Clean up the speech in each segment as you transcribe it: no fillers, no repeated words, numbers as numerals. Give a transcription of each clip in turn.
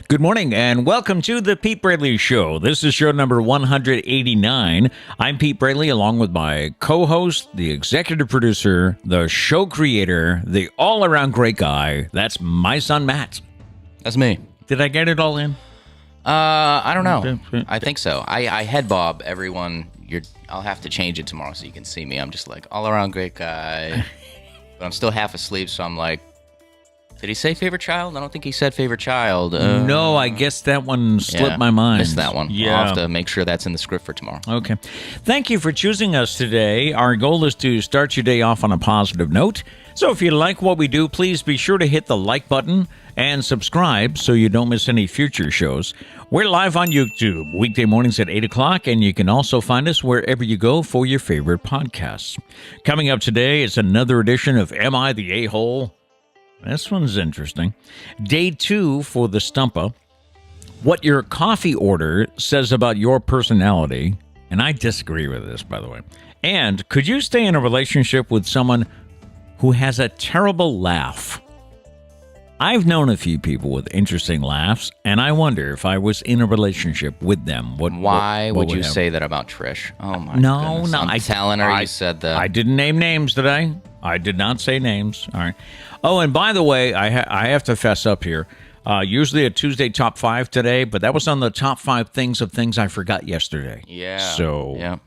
Good morning and welcome to the Pete Braley Show. This is show number 189. I'm Pete Braley along with my co-host, the executive producer, the show creator, the all-around great guy. That's my son, Matt. That's me. Did I get it all in? I don't know. I think so. I head bob everyone. I'll have to change it tomorrow so you can see me. I'm just like all-around great guy. But I'm still half asleep, so I'm like, did he say favorite child? I don't think he said favorite child. No, I guess that one slipped my mind. Missed that one. Yeah. I'll have to make sure that's in the script for tomorrow. Okay. Thank you for choosing us today. Our goal is to start your day off on a positive note. So if you like what we do, please be sure to hit the like button and subscribe so you don't miss any future shows. We're live on YouTube, weekday mornings at 8 o'clock, and you can also find us wherever you go for your favorite podcasts. Coming up today is another edition of Am I the A-Hole? This one's interesting. Day 2 for the Stumpah. What your coffee order says about your personality. And I disagree with this, by the way. And could you stay in a relationship with someone who has a terrible laugh? I've known a few people with interesting laughs, and I wonder if I was in a relationship with them. Why would you say that about Trish? Oh, my goodness. No, I'm telling her you said that. I didn't name names, did I? I did not say names. All right. Oh, and by the way, I have to fess up here. Usually a Tuesday top 5 today, but that was on the top 5 things I forgot yesterday. Yeah. So. Yeah.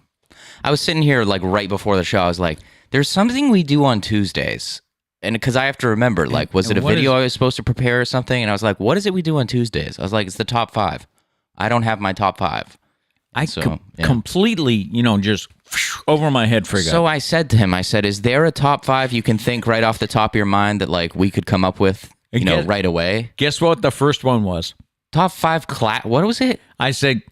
I was sitting here like right before the show. I was like, there's something we do on Tuesdays. And because I have to remember, like, was it a video I was supposed to prepare or something? And I was like, what is it we do on Tuesdays? I was like, it's the top 5. I don't have my top 5. Completely, just over my head forgot. So I said to him, is there a top 5 you can think right off the top of your mind that, like, we could come up with, right away? Guess what the first one was? Top 5 what was it? I said...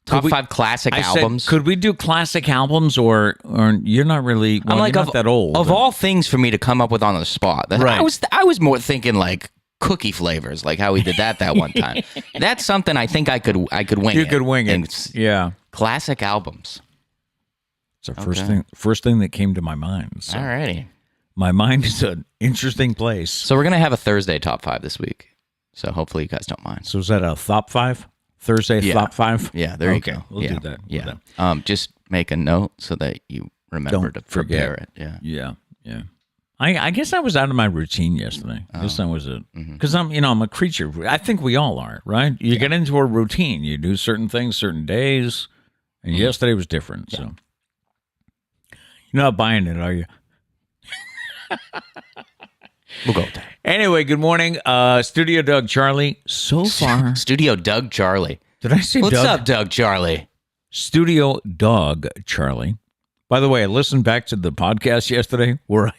Top 5 classic albums. Said, could we do classic albums or you're not really... Well, I'm like, you're not that old. Of all things for me to come up with on the spot, right. I was more thinking, like, cookie flavors, like how we did that one time. That's something I think I could wing it. You could wing it. Yeah. Classic albums. It's the first thing that came to my mind. So. Alrighty. My mind is an interesting place. So we're going to have a Thursday top 5 this week. So hopefully you guys don't mind. So is that a top 5? Thursday top 5? Yeah, there you go. We'll do that. Yeah. Just make a note so that you remember to prepare it. Yeah. I guess I was out of my routine yesterday. I guess I was because I'm a creature. I think we all are, right? You get into a routine. You do certain things, certain days, and yesterday was different. Yeah. So you're not buying it, are you? We'll go with that. Anyway, good morning, Studio Doug Charlie. So far, Studio Doug Charlie. Did I say What's Doug? up, Doug Charlie? Studio Dog Charlie. By the way, I listened back to the podcast yesterday where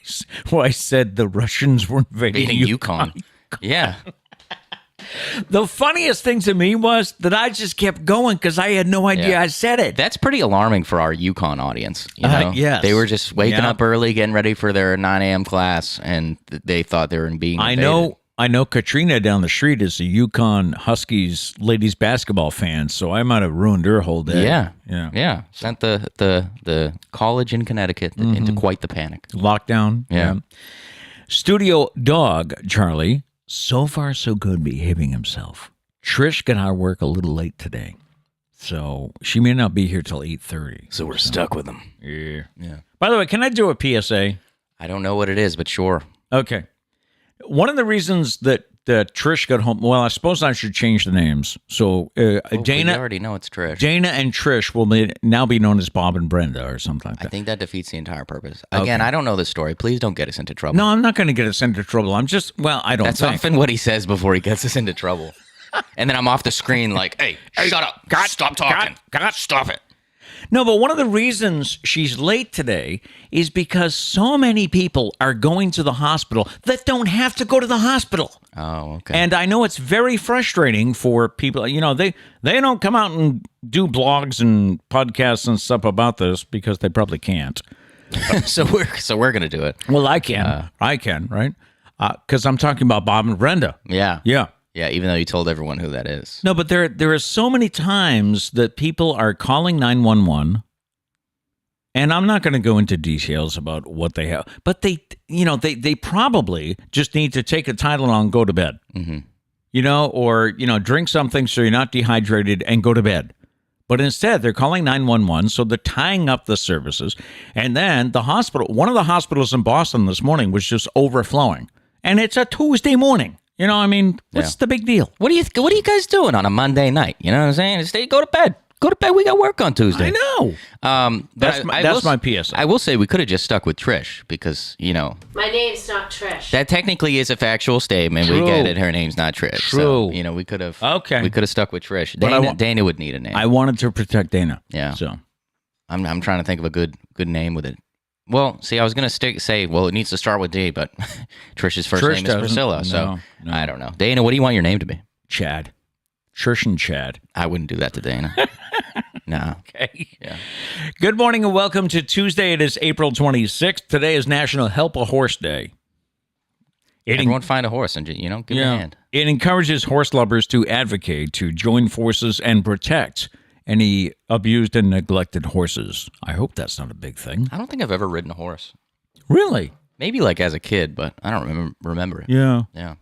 I said the Russians were invading Yukon. Yeah. The funniest thing to me was that I just kept going because I had no idea I said it. That's pretty alarming for our Yukon audience. Yes. They were just waking up early, getting ready for their 9 a.m. class, and they thought they were being invaded. I know Katrina down the street is a Yukon Huskies ladies basketball fan, so I might have ruined her whole day. Yeah. Sent the college in Connecticut into quite the panic. Lockdown. Yeah. Studio Dog Charlie. So far, so good behaving himself. Trish got out of work a little late today, so she may not be here till 8:30. So we're stuck with him. Yeah. By the way, can I do a PSA? I don't know what it is, but sure. Okay. One of the reasons that Trish got home, well, I suppose I should change the names. So Dana... We already know it's Trish. Dana and Trish will now be known as Bob and Brenda or something like that. I think that defeats the entire purpose. Again, I don't know the story. Please don't get us into trouble. No, I'm not going to get us into trouble. I'm just, I don't That's think. often what he says before he gets us into trouble. And then I'm off the screen like, hey, shut up. Stop talking. Stop it. No, but one of the reasons she's late today is because so many people are going to the hospital that don't have to go to the hospital. Oh, okay. And I know it's very frustrating for people. They don't come out and do blogs and podcasts and stuff about this because they probably can't. So we're going to do it. Well, I can. Right? Because I'm talking about Bob and Brenda. Yeah. Yeah. Yeah, even though you told everyone who that is. No, but there are so many times that people are calling 911, and I'm not going to go into details about what they have, but they probably just need to take a Tylenol and go to bed. Mm-hmm. or drink something so you're not dehydrated and go to bed. But instead, they're calling 911, so they're tying up the services. And then the hospital, one of the hospitals in Boston this morning was just overflowing. And it's a Tuesday morning. What's the big deal? What are you guys doing on a Monday night? You know what I'm saying? Go to bed. Go to bed. We got work on Tuesday. I know. That's my PSA. I will say we could have just stuck with Trish because, My name's not Trish. that technically is a factual statement. True. We get it. Her name's not Trish. True. So, we could have stuck with Trish. But Dana would need a name. I wanted to protect Dana. Yeah. So I'm trying to think of a good name with it. Well, see, I was going to say, it needs to start with D, but Trish's first name is Priscilla. So No. I don't know. Dana, what do you want your name to be? Chad. Trish and Chad. I wouldn't do that to Dana. No. Okay. Yeah. Good morning and welcome to Tuesday. It is April 26th. Today is National Help a Horse Day. Everyone find a horse and, give me a hand. It encourages horse lovers to advocate, to join forces and protect any abused and neglected horses. I hope that's not a big thing. I don't think I've ever ridden a horse. Really? Maybe like as a kid, but I don't remember it. Yeah. Yeah.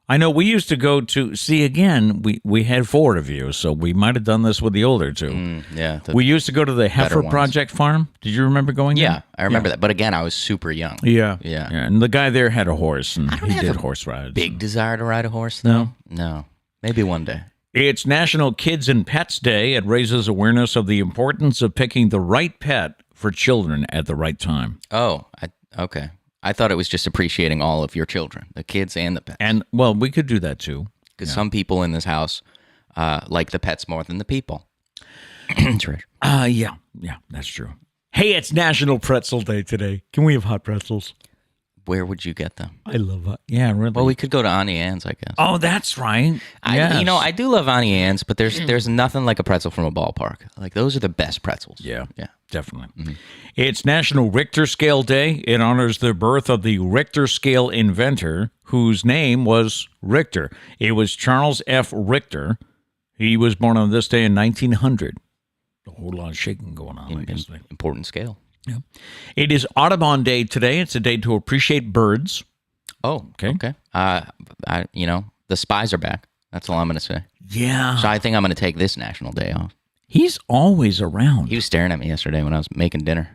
I know we used to go to, see, again, we had 4 of you, so we might have done this with the older 2. Yeah. We used to go to the Heifer ones. Project Farm. Did you remember going there? Yeah, I remember that. But again, I was super young. Yeah. Yeah. And the guy there had a horse, and he have did a horse rides. Big desire to ride a horse, though? No. Maybe one day. It's National Kids and Pets Day. It raises awareness of the importance of picking the right pet for children at the right time. Oh, okay. I thought it was just appreciating all of your children, the kids and the pets. And, well, we could do that too. Because some people in this house like the pets more than the people. Trish. Yeah, that's true. Hey, it's National Pretzel Day today. Can we have hot pretzels? Where would you get them? I love it. Yeah, really. Well, we could go to Auntie Anne's, I guess. Oh, that's right. Yes. I do love Auntie Anne's, but there's nothing like a pretzel from a ballpark. Like, those are the best pretzels. Yeah, Yeah. definitely. Mm-hmm. It's National Richter Scale Day. It honors the birth of the Richter scale inventor, whose name was Richter. It was Charles F. Richter. He was born on this day in 1900. A whole lot of shaking going on, I guess. Important scale. Yeah. It is Audubon Day today. It's a day to appreciate birds. Oh, okay. The spies are back. That's all I'm going to say. Yeah. So I think I'm going to take this national day off. He's always around. He was staring at me yesterday when I was making dinner.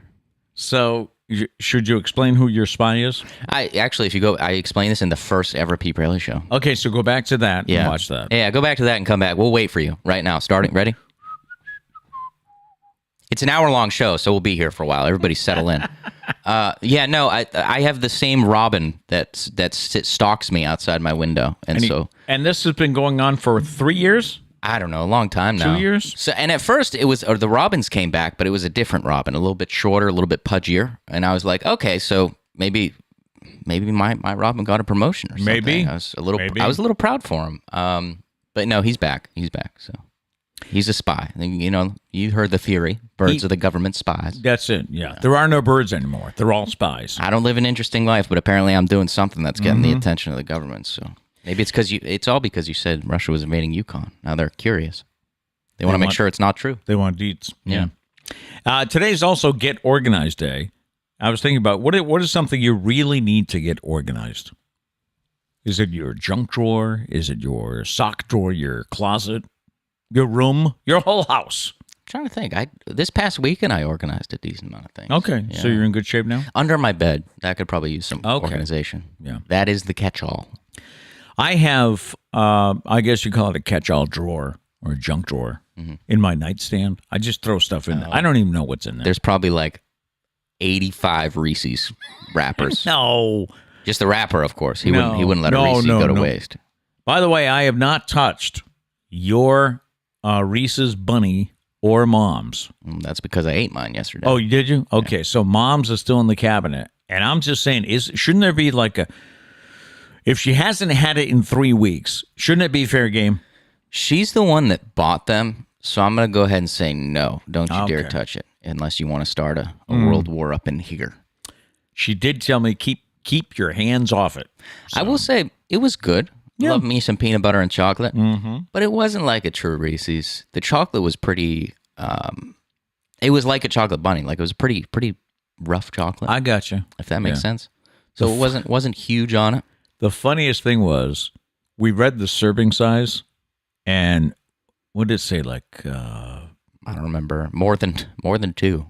So should you explain who your spy is? I explained this in the first ever Pete Braley Show. Okay, so go back to that and watch that. Yeah, go back to that and come back. We'll wait for you right now. Starting. Ready? It's an hour-long show, so we'll be here for a while. Everybody settle in. I have the same robin that stalks me outside my window. And this has been going on for 3 years? I don't know, a long time now. 2 years? So, and at first, the robins came back, but it was a different robin, a little bit shorter, a little bit pudgier. And I was like, okay, so maybe my robin got a promotion or something. Maybe. I was a little proud for him. But no, he's back. He's back, so. He's a spy. You heard the theory. Birds are the government spies. That's it, yeah. There are no birds anymore. They're all spies. I don't live an interesting life, but apparently I'm doing something that's getting the attention of the government. So maybe it's all because you said Russia was invading Yukon. Now they're curious. They want to make sure it's not true. They want deeds. Yeah. Today's also Get Organized Day. I was thinking about what is something you really need to get organized? Is it your junk drawer? Is it your sock drawer, your closet? Your room, your whole house. I'm trying to think. This past weekend I organized a decent amount of things. Okay, Yeah. so you're in good shape now? Under my bed, that could probably use some organization. Yeah. That is the catch-all. I have, I guess you call it a catch-all drawer or a junk drawer in my nightstand. I just throw stuff in there. I don't even know what's in there. There's probably like 85 Reese's wrappers. No. Just the wrapper, of course. He wouldn't let a Reese go to waste. By the way, I have not touched your Reese's Bunny or Mom's. That's because I ate mine yesterday. Oh, did you? Okay, so Mom's is still in the cabinet. And I'm just saying, shouldn't there be like if she hasn't had it in 3 weeks, shouldn't it be fair game? She's the one that bought them, so I'm going to go ahead and say no. Don't you dare touch it unless you want to start a world war up in here. She did tell me keep your hands off it. So. I will say it was good. Yeah. Love me some peanut butter and chocolate, but it wasn't like a true Reese's. The chocolate was pretty. It was like a chocolate bunny. Like it was pretty rough chocolate. I got you. If that makes sense. So it wasn't huge on it. The funniest thing was we read the serving size, and what did it say? Like, I don't remember. More than 2.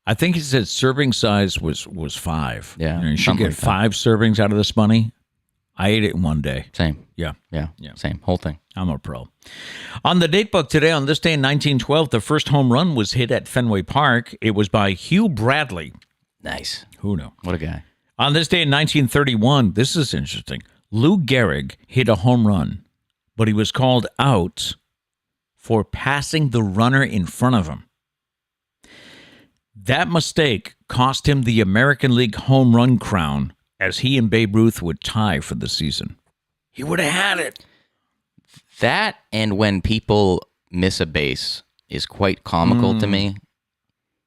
I think it said serving size was 5. Yeah, You should get like 5 servings out of this bunny. I ate it in one day. Same. Yeah. Same. Whole thing. I'm a pro. On the Datebook today, on this day in 1912, the first home run was hit at Fenway Park. It was by Hugh Bradley. Nice. Who knew? What a guy. On this day in 1931, this is interesting. Lou Gehrig hit a home run, but he was called out for passing the runner in front of him. That mistake cost him the American League home run crown, as he and Babe Ruth would tie for the season. He would have had it. That and when people miss a base is quite comical to me.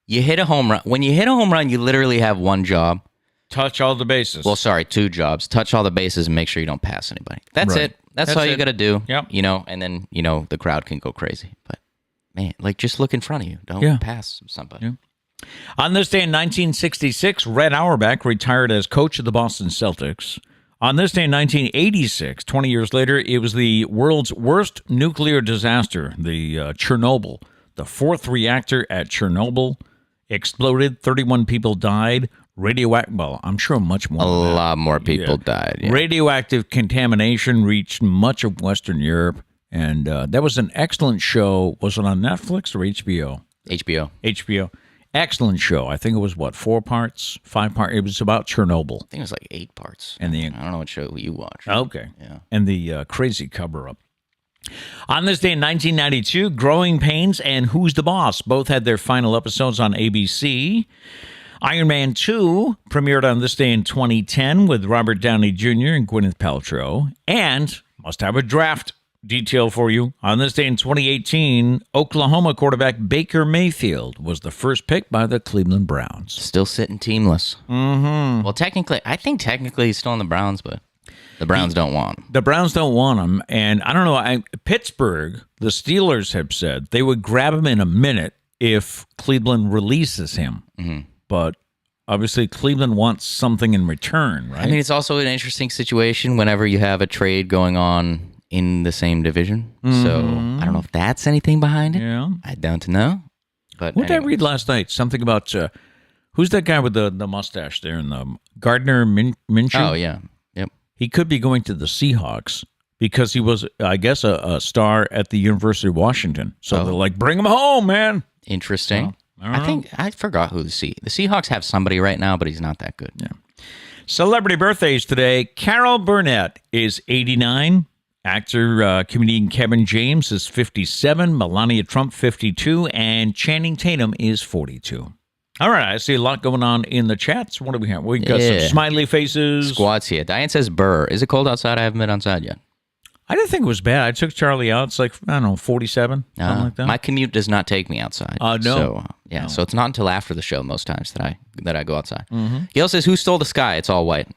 You hit a home run. When you hit a home run, you literally have one job. Touch all the bases. Well, sorry, 2 jobs. Touch all the bases and make sure you don't pass anybody. That's Right. it. That's all you got to do. Yep. And then, the crowd can go crazy. But, man, just look in front of you. Don't pass somebody. Yeah. On this day in 1966, Red Auerbach retired as coach of the Boston Celtics. On this day in 1986, 20 years later, it was the world's worst nuclear disaster, the Chernobyl. The 4th reactor at Chernobyl exploded. 31 people died. Well, I'm sure much more. A lot more people died. Yeah. Radioactive contamination reached much of Western Europe. And that was an excellent show. Was it on Netflix or HBO? HBO. HBO. Excellent show. I think it was, 4 parts? 5 parts? It was about Chernobyl. I think it was like 8 parts. And I don't know what show you watched. Okay. Yeah. And the crazy cover-up. On this day in 1992, Growing Pains and Who's the Boss both had their final episodes on ABC. Iron Man 2 premiered on this day in 2010 with Robert Downey Jr. and Gwyneth Paltrow. And must have a draft detail for you. On this day in 2018, Oklahoma quarterback Baker Mayfield was the first pick by the Cleveland Browns. Still sitting teamless. Mm-hmm. Well, I think technically he's still on the Browns, but the Browns don't want him. The Browns don't want him. And I don't know, Pittsburgh, the Steelers have said they would grab him in a minute if Cleveland releases him. Mm-hmm. But obviously Cleveland wants something in return, right? I mean, it's also an interesting situation whenever you have a trade going on in the same division. So I don't know if that's anything behind it. Yeah. I don't know. But what did I read last night? Something about who's that guy with the mustache there in the Gardner Minshew? Oh, yeah. Yep. He could be going to the Seahawks because he was, I guess, a star at the University of Washington. So they're like, bring him home, man. Interesting. Well, I forgot who the Seahawks have somebody right now, but he's not that good. Yeah. Celebrity birthdays today. Carol Burnett is 89. Actor, comedian Kevin James is 57. Melania Trump, 52. And Channing Tatum is 42. All right, I see a lot going on in the chats. What do we have? We got some smiley faces. Squad's here. Diane says, "Burr, is it cold outside? I haven't been outside yet." I didn't think it was bad. I took Charlie out. It's like, I don't know, 47, something like that. My commute does not take me outside. No. So, so it's not until after the show most times that I go outside. Mm-hmm. Gail says, "Who stole the sky? It's all white."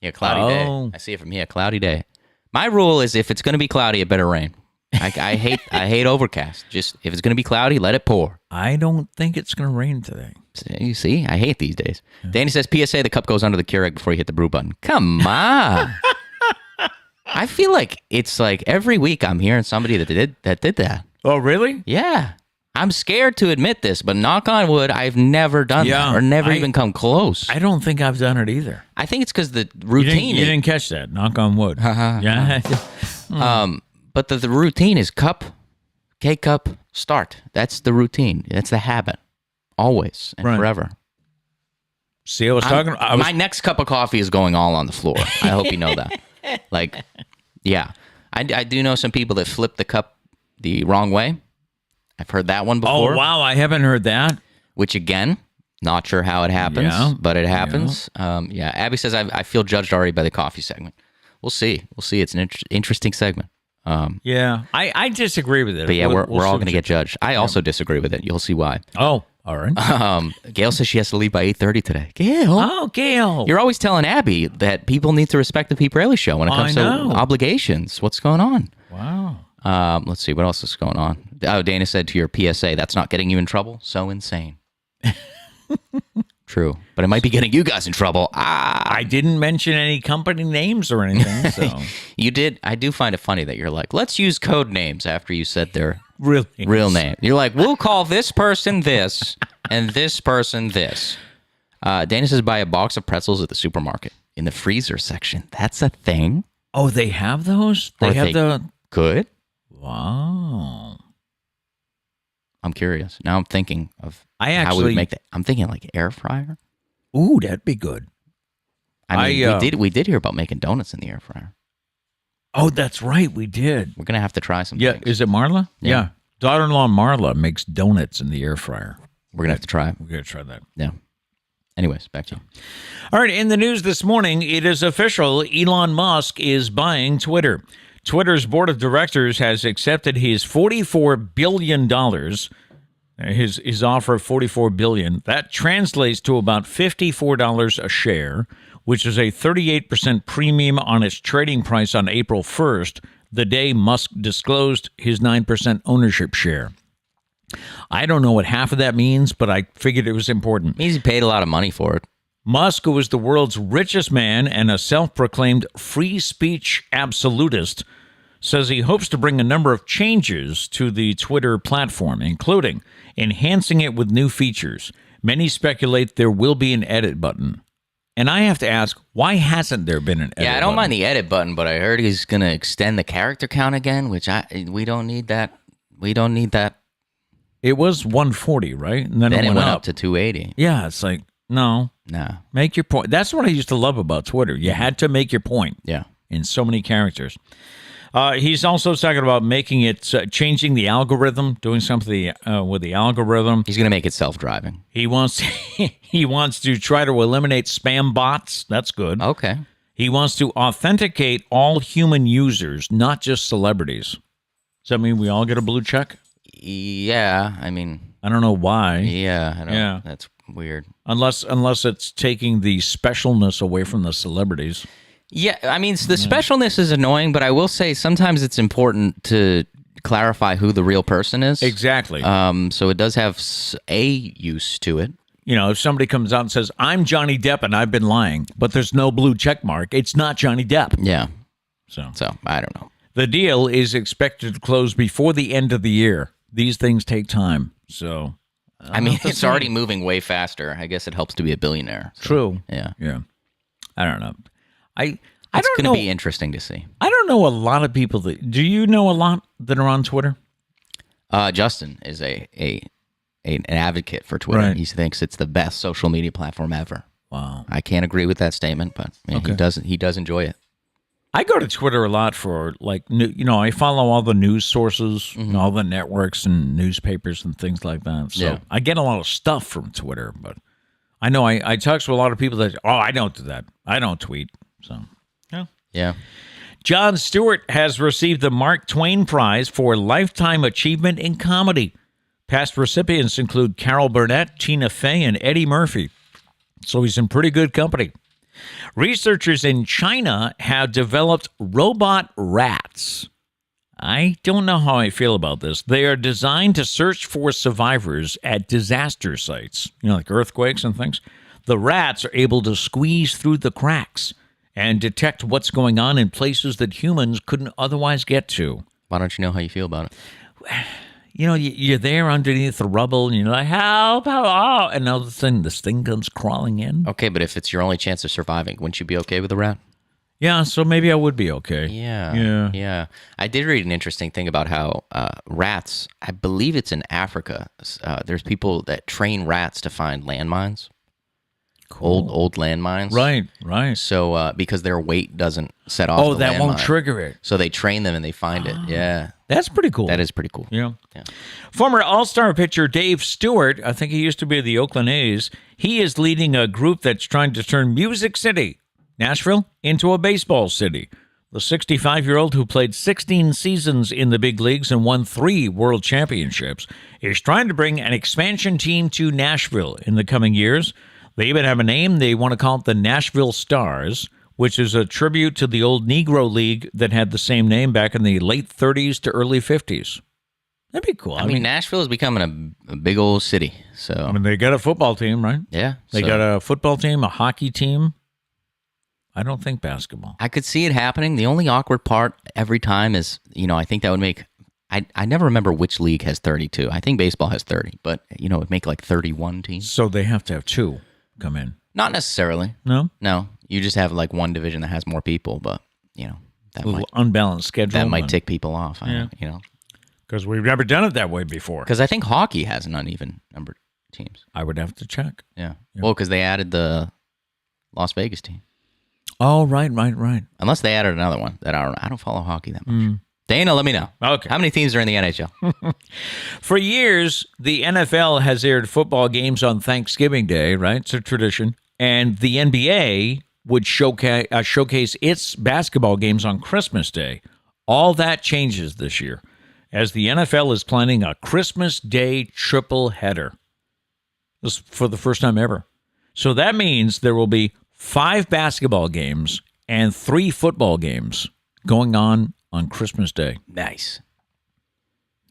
Yeah, cloudy day. I see it from here. Cloudy day. My rule is if it's going to be cloudy, it better rain. I hate overcast. Just if it's going to be cloudy, let it pour. I don't think it's going to rain today. You see, I hate these days. Yeah. Danny says, "PSA: the cup goes under the Keurig before you hit the brew button." Come on. I feel like it's like every week I'm hearing somebody that did that. Oh, really? Yeah. I'm scared to admit this, but knock on wood, I've never done that or never even come close. I don't think I've done it either. I think it's because the routine. You didn't catch that. Knock on wood. Yeah. But the routine is cup, K-cup, start. That's the routine. That's the habit. Always and forever. See, I was talking. My next cup of coffee is going all on the floor. I hope you know that. Like, yeah. I do know some people that flip the cup the wrong way. I've heard that one before. Oh, wow. I haven't heard that. Which, again, not sure how it happens, but it happens. Yeah. Abby says, I feel judged already by the coffee segment. We'll see. It's an interesting segment. I disagree with it. But yeah, we're all going to get judged. I also disagree with it. You'll see why. Oh, all right. Gail says she has to leave by 8:30 today. Gail. Oh, Gail. You're always telling Abby that people need to respect the Pete Braley Show when it comes to obligations. What's going on? Wow. Let's see. What else is going on? Oh, Dana said to your PSA, "That's not getting you in trouble." So insane. true. But it might be getting you guys in trouble. I didn't mention any company names or anything. So You did. I do find it funny that you're like, let's use code names after you said their real name. You're like, we'll call this person this and this person this. Dana says, buy a box of pretzels at the supermarket in the freezer section. That's a thing. Oh, they have those? Good? Wow. I'm curious. Now I'm thinking of how we would make that. I'm thinking like air fryer. Ooh, that'd be good. I mean, we did hear about making donuts in the air fryer. Oh, that's right. We did. We're going to have to try some Yeah. things. Is it Marla? Yeah. Daughter-in-law Marla makes donuts in the air fryer. We're going to have to try it. We're going to try that. Yeah. Anyways, back to you. All right, in the news this morning, it is official. Elon Musk is buying Twitter. Twitter's board of directors has accepted his $44 billion, his offer of $44 billion. That translates to about $54 a share, which is a 38% premium on its trading price on April 1st, the day Musk disclosed his 9% ownership share. I don't know what half of that means, but I figured it was important. It means he paid a lot of money for it. Musk, who is the world's richest man and a self-proclaimed free speech absolutist, says he hopes to bring a number of changes to the Twitter platform, including enhancing it with new features. Many speculate there will be an edit button. And I have to ask, why hasn't there been an edit button? Yeah, I don't mind the edit button, but I heard he's going to extend the character count again, which we don't need that. We don't need that. It was 140, right? And then it went up to 280. Yeah, it's like, no. Make your point. That's what I used to love about Twitter. You had to make your point. Yeah. In so many characters. He's also talking about making it, changing the algorithm, doing something with the algorithm. He's going to make it self-driving. He wants to try to eliminate spam bots. That's good. Okay. He wants to authenticate all human users, not just celebrities. Does that mean we all get a blue check? Yeah, I mean, I don't know why. Yeah, I don't, that's weird. Unless it's taking the specialness away from the celebrities. Yeah, I mean, the specialness is annoying, but I will say sometimes it's important to clarify who the real person is. Exactly. So it does have a use to it. You know, if somebody comes out and says, I'm Johnny Depp and I've been lying, but there's no blue check mark, it's not Johnny Depp. Yeah. So I don't know. The deal is expected to close before the end of the year. These things take time. So, I mean, it's already moving way faster. I guess it helps to be a billionaire. So, true. Yeah. I don't know. It's going to be interesting to see. I don't know a lot of people that. Do you know a lot that are on Twitter? Justin is an advocate for Twitter. Right. He thinks it's the best social media platform ever. Wow. I can't agree with that statement, but he does enjoy it. I go to Twitter a lot for, like, I follow all the news sources, and all the networks and newspapers and things like that. So I get a lot of stuff from Twitter, but I know I talk to a lot of people that, I don't do that. I don't tweet. So, yeah. Jon Stewart has received the Mark Twain Prize for Lifetime Achievement in Comedy. Past recipients include Carol Burnett, Tina Fey, and Eddie Murphy. So he's in pretty good company. Researchers in China have developed robot rats. I don't know how I feel about this. They are designed to search for survivors at disaster sites, like earthquakes and things. The rats are able to squeeze through the cracks and detect what's going on in places that humans couldn't otherwise get to. Why don't you know how you feel about it? You're there underneath the rubble, and you're like, help, and all of a sudden this thing comes crawling in. Okay, but if it's your only chance of surviving, wouldn't you be okay with a rat? Yeah, so maybe I would be okay. Yeah. I did read an interesting thing about how rats, I believe it's in Africa, there's people that train rats to find landmines. Cool. Old landmines. Right. So because their weight doesn't set off the that won't landmine. trigger it. So they train them and they find it. Yeah. That's pretty cool. That is pretty cool. Yeah. Former All-Star pitcher Dave Stewart, I think he used to be the Oakland A's, he is leading a group that's trying to turn Music City, Nashville, into a baseball city. The 65-year-old who played 16 seasons in the big leagues and won 3 world championships is trying to bring an expansion team to Nashville in the coming years. They even have a name. They want to call it the Nashville Stars, which is a tribute to the old Negro League that had the same name back in the late 30s to early 50s. That'd be cool. I mean, Nashville is becoming a big old city. So I mean, they got a football team, right? yeah, They got a football team, a hockey team. I don't think basketball. I could see it happening. The only awkward part every time is, I think that would make. I never remember which league has 32. I think baseball has 30, but it would make like 31 teams. So they have to have two come in. Not necessarily. No? No, you just have like one division that has more people, but that A little unbalanced schedule. that might tick people off. Because we've never done it that way before. Because I think hockey has an uneven number of teams. I would have to check. Yeah. Well, because they added the Las Vegas team. Oh, right. Unless they added another one that I don't follow hockey that much. Dana, let me know. Okay. How many teams are in the NHL? For years, the NFL has aired football games on Thanksgiving Day, right? It's a tradition. And the NBA would showcase its basketball games on Christmas Day. All that changes this year, as the NFL is planning a Christmas Day triple header. This is for the first time ever. So that means there will be 5 basketball games and 3 football games going on Christmas Day. Nice.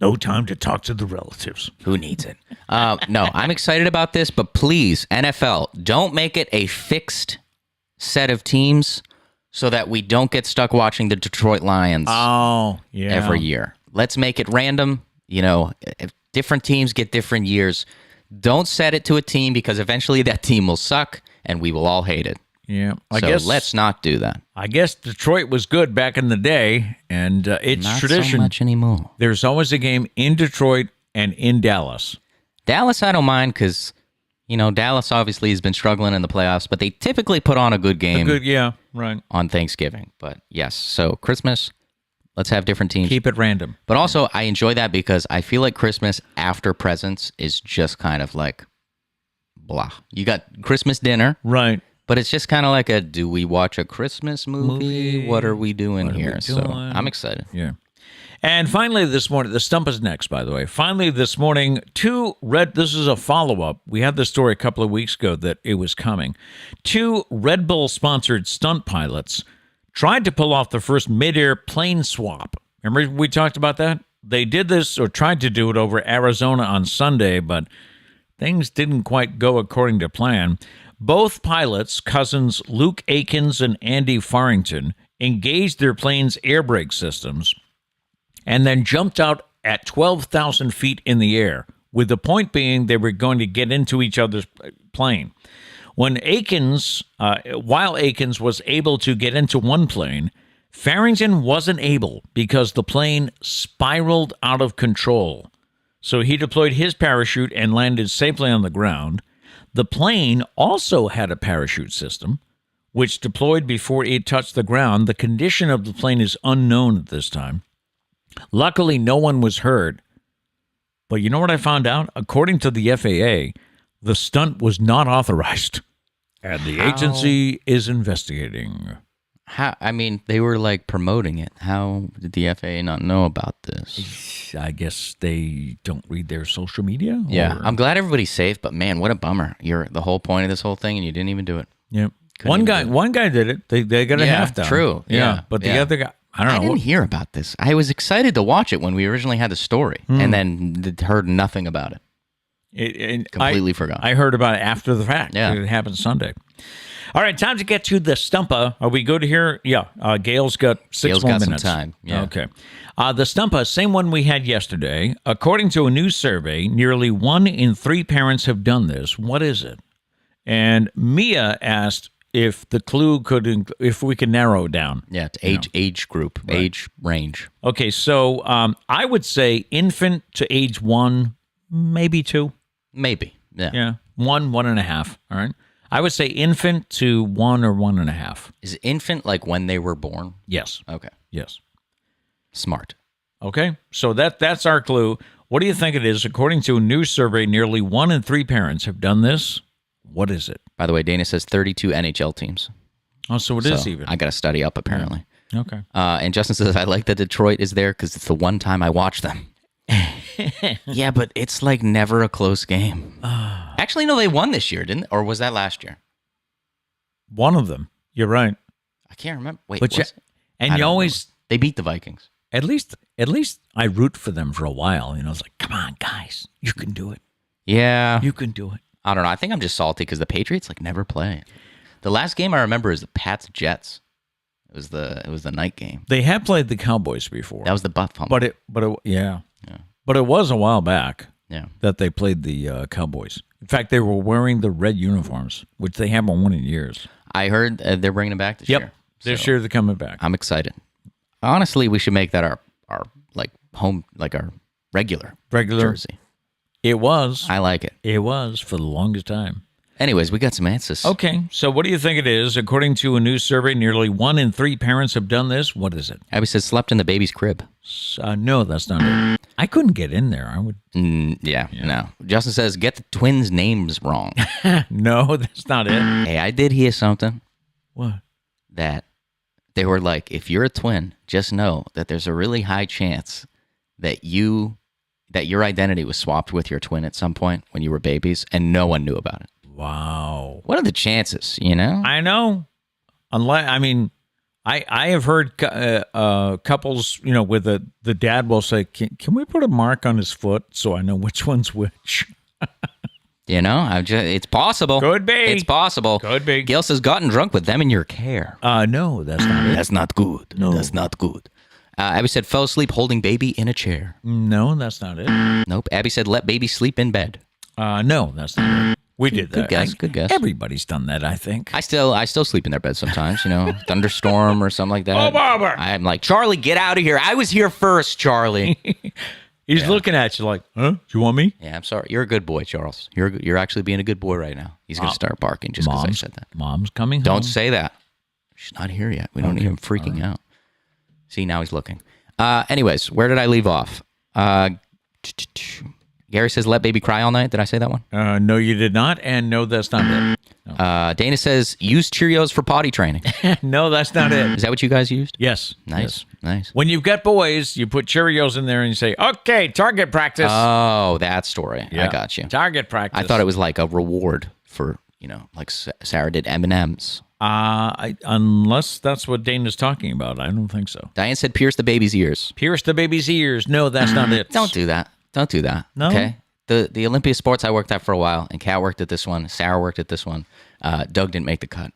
No time to talk to the relatives. Who needs it? No, I'm excited about this, but please, NFL, don't make it a fixed set of teams so that we don't get stuck watching the Detroit Lions every year. Let's make it random. If different teams get different years. Don't set it to a team because eventually that team will suck and we will all hate it. Yeah, I guess let's not do that. I guess Detroit was good back in the day, and it's not tradition. Not so much anymore. There's always a game in Detroit and in Dallas. Dallas, I don't mind because, Dallas obviously has been struggling in the playoffs, but they typically put on a good game. On Thanksgiving. But yes, so Christmas, let's have different teams. Keep it random. But also, I enjoy that because I feel like Christmas after presents is just kind of like blah. You got Christmas dinner. Right. But it's just kind of like do we watch a Christmas movie? What are we doing here? So I'm excited. Yeah. And finally this morning, the Stumpah's next, by the way. Finally this morning, this is a follow-up. We had this story a couple of weeks ago that it was coming. 2 Red Bull-sponsored stunt pilots tried to pull off the first midair plane swap. Remember we talked about that? They did this or tried to do it over Arizona on Sunday, but things didn't quite go according to plan. Both pilots, cousins Luke Akins and Andy Farrington, engaged their plane's air brake systems and then jumped out at 12,000 feet in the air, with the point being they were going to get into each other's plane. While Akins was able to get into one plane, Farrington wasn't able because the plane spiraled out of control. So he deployed his parachute and landed safely on the ground. The plane also had a parachute system, which deployed before it touched the ground. The condition of the plane is unknown at this time. Luckily, no one was hurt. But you know what I found out? According to the FAA, the stunt was not authorized, and the agency is investigating. They were like promoting it. How did the FAA not know about this? I guess they don't read their social media. Yeah, I'm glad everybody's safe, but man, what a bummer! You're the whole point of this whole thing, and you didn't even do it. Yeah, one guy did it. They got a half done. True. Yeah, but the other guy, I don't know. I didn't hear about this. I was excited to watch it when we originally had the story, and then heard nothing about it. Completely forgot. I heard about it after the fact. Yeah, it happened Sunday. All right, time to get to the Stumpah. Are we good here? Yeah, Gail's got 6 more minutes. Some time. Yeah. Okay. The Stumpah, same one we had yesterday. According to a new survey, nearly 1 in 3 parents have done this. What is it? And Mia asked if the clue if we could narrow it down. Yeah, it's age group, right. Age range. Okay, so I would say infant to age 1, maybe 2. Maybe. Yeah. Yeah, 1.5. All right. I would say infant to 1 or 1.5. Is infant like when they were born? Yes. Okay. Yes. Smart. Okay. So that's our clue. What do you think it is? According to a new survey, nearly 1 in 3 parents have done this. What is it? By the way, Dana says 32 NHL teams. Oh, so it is even. I got to study up, apparently. Yeah. Okay. And Justin says, I like that Detroit is there because it's the one time I watch them. Yeah, but it's like never a close game. Actually, no, they won this year, didn't they? Or was that last year? One of them. You're right. I can't remember. Wait, but you always... They beat the Vikings. at least I root for them for a while. It's like, come on, guys, you can do it. Yeah. You can do it. I don't know. I think I'm just salty because the Patriots never play. The last game I remember is the Pats Jets. It was the night game. They have played the Cowboys before. That was the butt fumble. But it was a while back. Yeah. That they played the Cowboys. In fact, they were wearing the red uniforms, which they haven't worn in years. I heard they're bringing them back this year. This year they're coming back. I'm excited. Honestly, we should make that our home, our regular jersey. It was. I like it. It was for the longest time. Anyways, we got some answers. Okay, so what do you think it is? According to a new survey, nearly 1 in 3 parents have done this. What is it? Abby says slept in the baby's crib. No, that's not it. I couldn't get in there. I would. No. Justin says get the twins' names wrong. No, that's not it. Hey, I did hear something. What? That they were like, if you're a twin, just know that there's a really high chance that your identity was swapped with your twin at some point when you were babies, and no one knew about it. Wow. What are the chances, I know. I have heard couples, with the dad will say, can we put a mark on his foot so I know which one's which? It's possible. Could be. It's possible. Could be. Gail says gotten drunk with them in your care. No, that's not it. That's not good. No. That's not good. Abby said fell asleep holding baby in a chair. No, that's not it. Nope. Abby said let baby sleep in bed. No, that's not it. We did that. Good guess. Everybody's done that, I think. I still sleep in their bed sometimes, thunderstorm or something like that. Oh, Barbara! I'm like, Charlie, get out of here. I was here first, Charlie. He's looking at you like, huh? Do you want me? Yeah, I'm sorry. You're a good boy, Charles. You're actually being a good boy right now. He's going to start barking just because I said that. Mom's coming home. Don't say that. She's not here yet. We don't need him freaking out. See, now he's looking. Anyways, where did I leave off? Gary says, let baby cry all night. Did I say that one? No, you did not. And no, that's not it. No. Dana says, use Cheerios for potty training. No, that's not it. Is that what you guys used? Yes. Nice. When you've got boys, you put Cheerios in there and you say, okay, target practice. Oh, that story. Yeah. I got you. Target practice. I thought it was like a reward for, like Sarah did M&M's. Unless that's what Dana's talking about. I don't think so. Diane said, pierce the baby's ears. Pierce the baby's ears. No, that's not it. Don't do that. No. Okay. The Olympia Sports I worked at for a while, and Kat worked at this one. Sarah worked at this one. Doug didn't make the cut.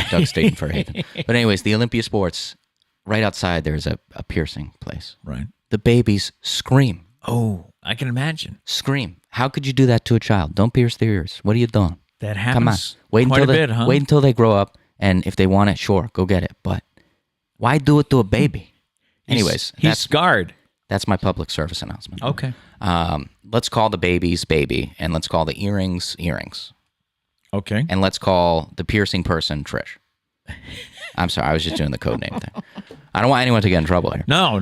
Doug stayed in Fairhaven. But anyways, the Olympia Sports, right outside, there's a piercing place. Right. The babies scream. Oh, I can imagine. Scream. How could you do that to a child? Don't pierce their ears. What are you doing? That happens. Come on. Wait until they grow up, and if they want it, sure, go get it. But why do it to a baby? Anyways, he's scarred. That's my public service announcement. Okay. Let's call the babies baby, and let's call the earrings earrings. Okay. And let's call the piercing person Trish. I'm sorry, I was just doing the code name thing. I don't want anyone to get in trouble here. No.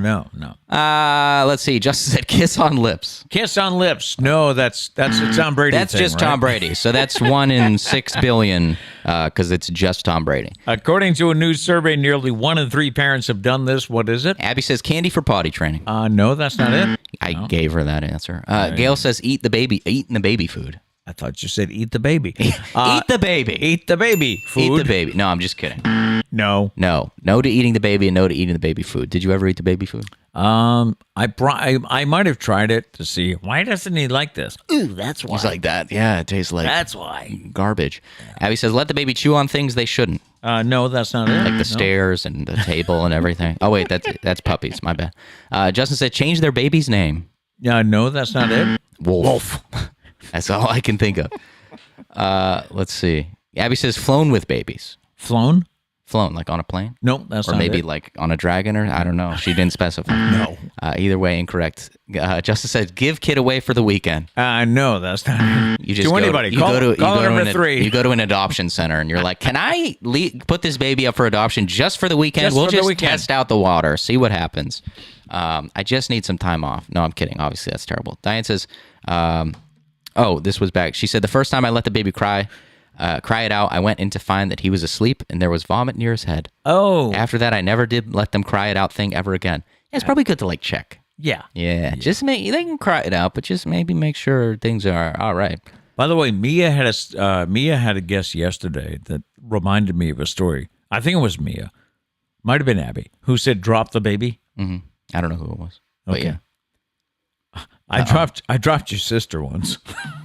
Let's see. Justin said kiss on lips. Kiss on lips. No, that's a Tom Brady That's thing, just right? Tom Brady. So that's 1 in 6 billion because it's just Tom Brady. According to a new survey, nearly 1 in 3 parents have done this. What is it? Abby says candy for potty training. No, that's not it. I gave her that answer. Gail says eating the baby food. I thought you said eat the baby. Eat the baby. Eat the baby food. Eat the baby. No, I'm just kidding. No. No to eating the baby and no to eating the baby food. Did you ever eat the baby food? I might have tried it to see why doesn't he like this. Ooh, that's why. He's like that. Yeah, it tastes like that's why garbage. Yeah. Abby says let the baby chew on things they shouldn't. No, that's not it. Like the stairs and the table and everything. Oh wait, that's puppies. My bad. Justin said change their baby's name. No, that's not it. Wolf. That's all I can think of. Let's see. Abby says flown with babies. Flown, like on a plane? No, that's or not maybe it. like on a dragon or I don't know. She didn't specify. No. Either way, incorrect. Justin said give kid away for the weekend. No, that's not it. You just to anybody. Call number 3. You go to an adoption center and you're like, can I put this baby up for adoption just for the weekend? We'll just test out the water, see what happens. I just need some time off. No, I'm kidding. Obviously, that's terrible. Diane says, this was back. She said, the first time I let the baby cry it out, I went in to find that he was asleep and there was vomit near his head. Oh. After that, I never did let them cry it out thing ever again. Yeah, it's probably good to check. Yeah. Just they can cry it out, but just maybe make sure things are all right. By the way, Mia had a guest yesterday that reminded me of a story. I think it was Mia. Might have been Abby, who said drop the baby. Mm-hmm. I don't know who it was. But Okay. yeah. I dropped your sister once.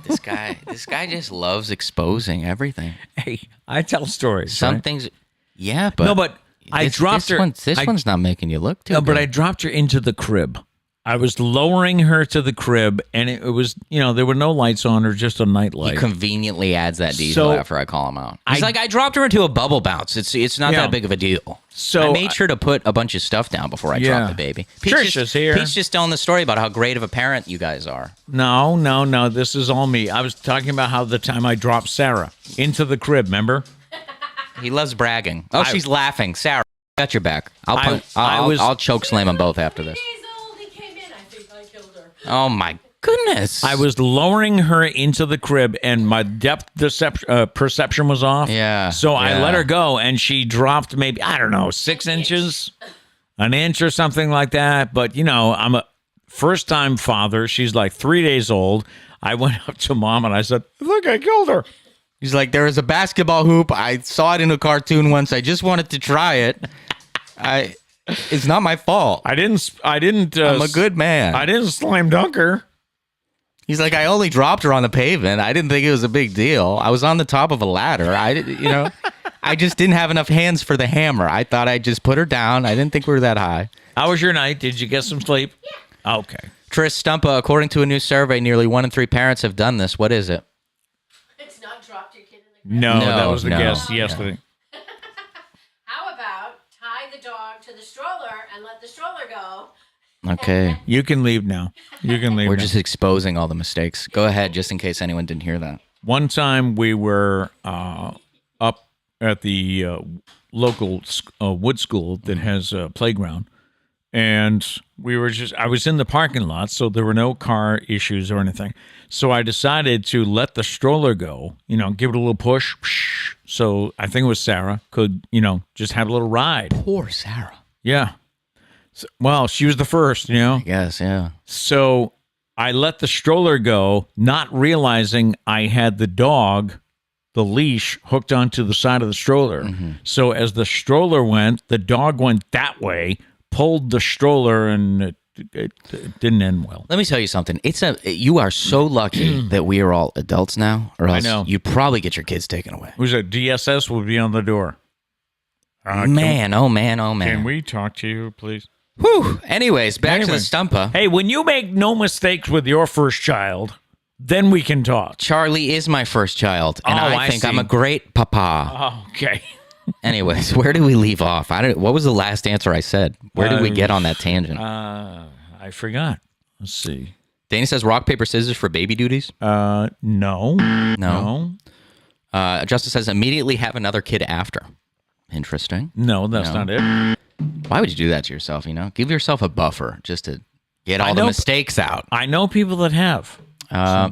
This guy just loves exposing everything. Hey, I tell stories. Some right? things, yeah, but No, but I dropped her. This one's not making you look too. No, but good. I dropped her into the crib. I was lowering her to the crib, and it was, there were no lights on her, just a night light. He conveniently adds that detail So, after I call him out. He's like, I dropped her into a bubble bounce. It's not that big of a deal. So I made sure to put a bunch of stuff down before I dropped the baby. Trisha's here. Pete's just telling the story about how great of a parent you guys are. No. This is all me. I was talking about how the time I dropped Sarah into the crib, remember? He loves bragging. Oh, she's laughing. Sarah, got your back. I'll choke slam them both after this. Oh my goodness! I was lowering her into the crib, and my depth perception was off. Yeah. So I yeah. let her go, and she dropped maybe 6 inches, an inch or something like that. But I'm a first-time father. She's like 3 days old. I went up to Mom and I said, "Look, I killed her." He's like, there is a basketball hoop. I saw it in a cartoon once. I just wanted to try it. It's not my fault. I didn't. I'm a good man. I didn't slam dunk her. He's like, I only dropped her on the pavement. I didn't think it was a big deal. I was on the top of a ladder. I just didn't have enough hands for the hammer. I thought I'd just put her down. I didn't think we were that high. How was your night? Did you get some sleep? Yeah. Okay. Trish Stumpah, according to a new survey, nearly 1 in 3 parents have done this. What is it? It's not dropped your kid in the crib. No, that was the guess yesterday. How about tie the dog to the stroller and let the stroller go? Okay. You can leave now. We're just exposing all the mistakes. Go ahead, just in case anyone didn't hear that. One time we were up at the local wood school that has a playground, and I was in the parking lot, so there were no car issues or anything. So I decided to let the stroller go, give it a little push. So I think it was Sarah could, just have a little ride. Poor Sarah. Yeah. So, well, she was the first, Yes, yeah. So I let the stroller go, not realizing I had the leash hooked onto the side of the stroller. Mm-hmm. So as the stroller went, the dog went that way, pulled the stroller, and it didn't end well. Let me tell you something. You are so lucky that we are all adults now, or else you'd probably get your kids taken away. Who's that? DSS will be on the door. Oh man. Can we talk to you, please? Whew. Anyways, back to the Stumpah. Hey, when you make no mistakes with your first child, then we can talk. Charlie is my first child, and I think see. I'm a great papa. Oh, okay. Anyways, where did we leave off? What was the last answer I said? Where did we get on that tangent? I forgot. Let's see. Danny says rock, paper, scissors for baby duties. No. No. Justice says immediately have another kid after. Interesting. No, that's not it. Why would you do that to yourself? Give yourself a buffer just to get all the mistakes out. I know people that have.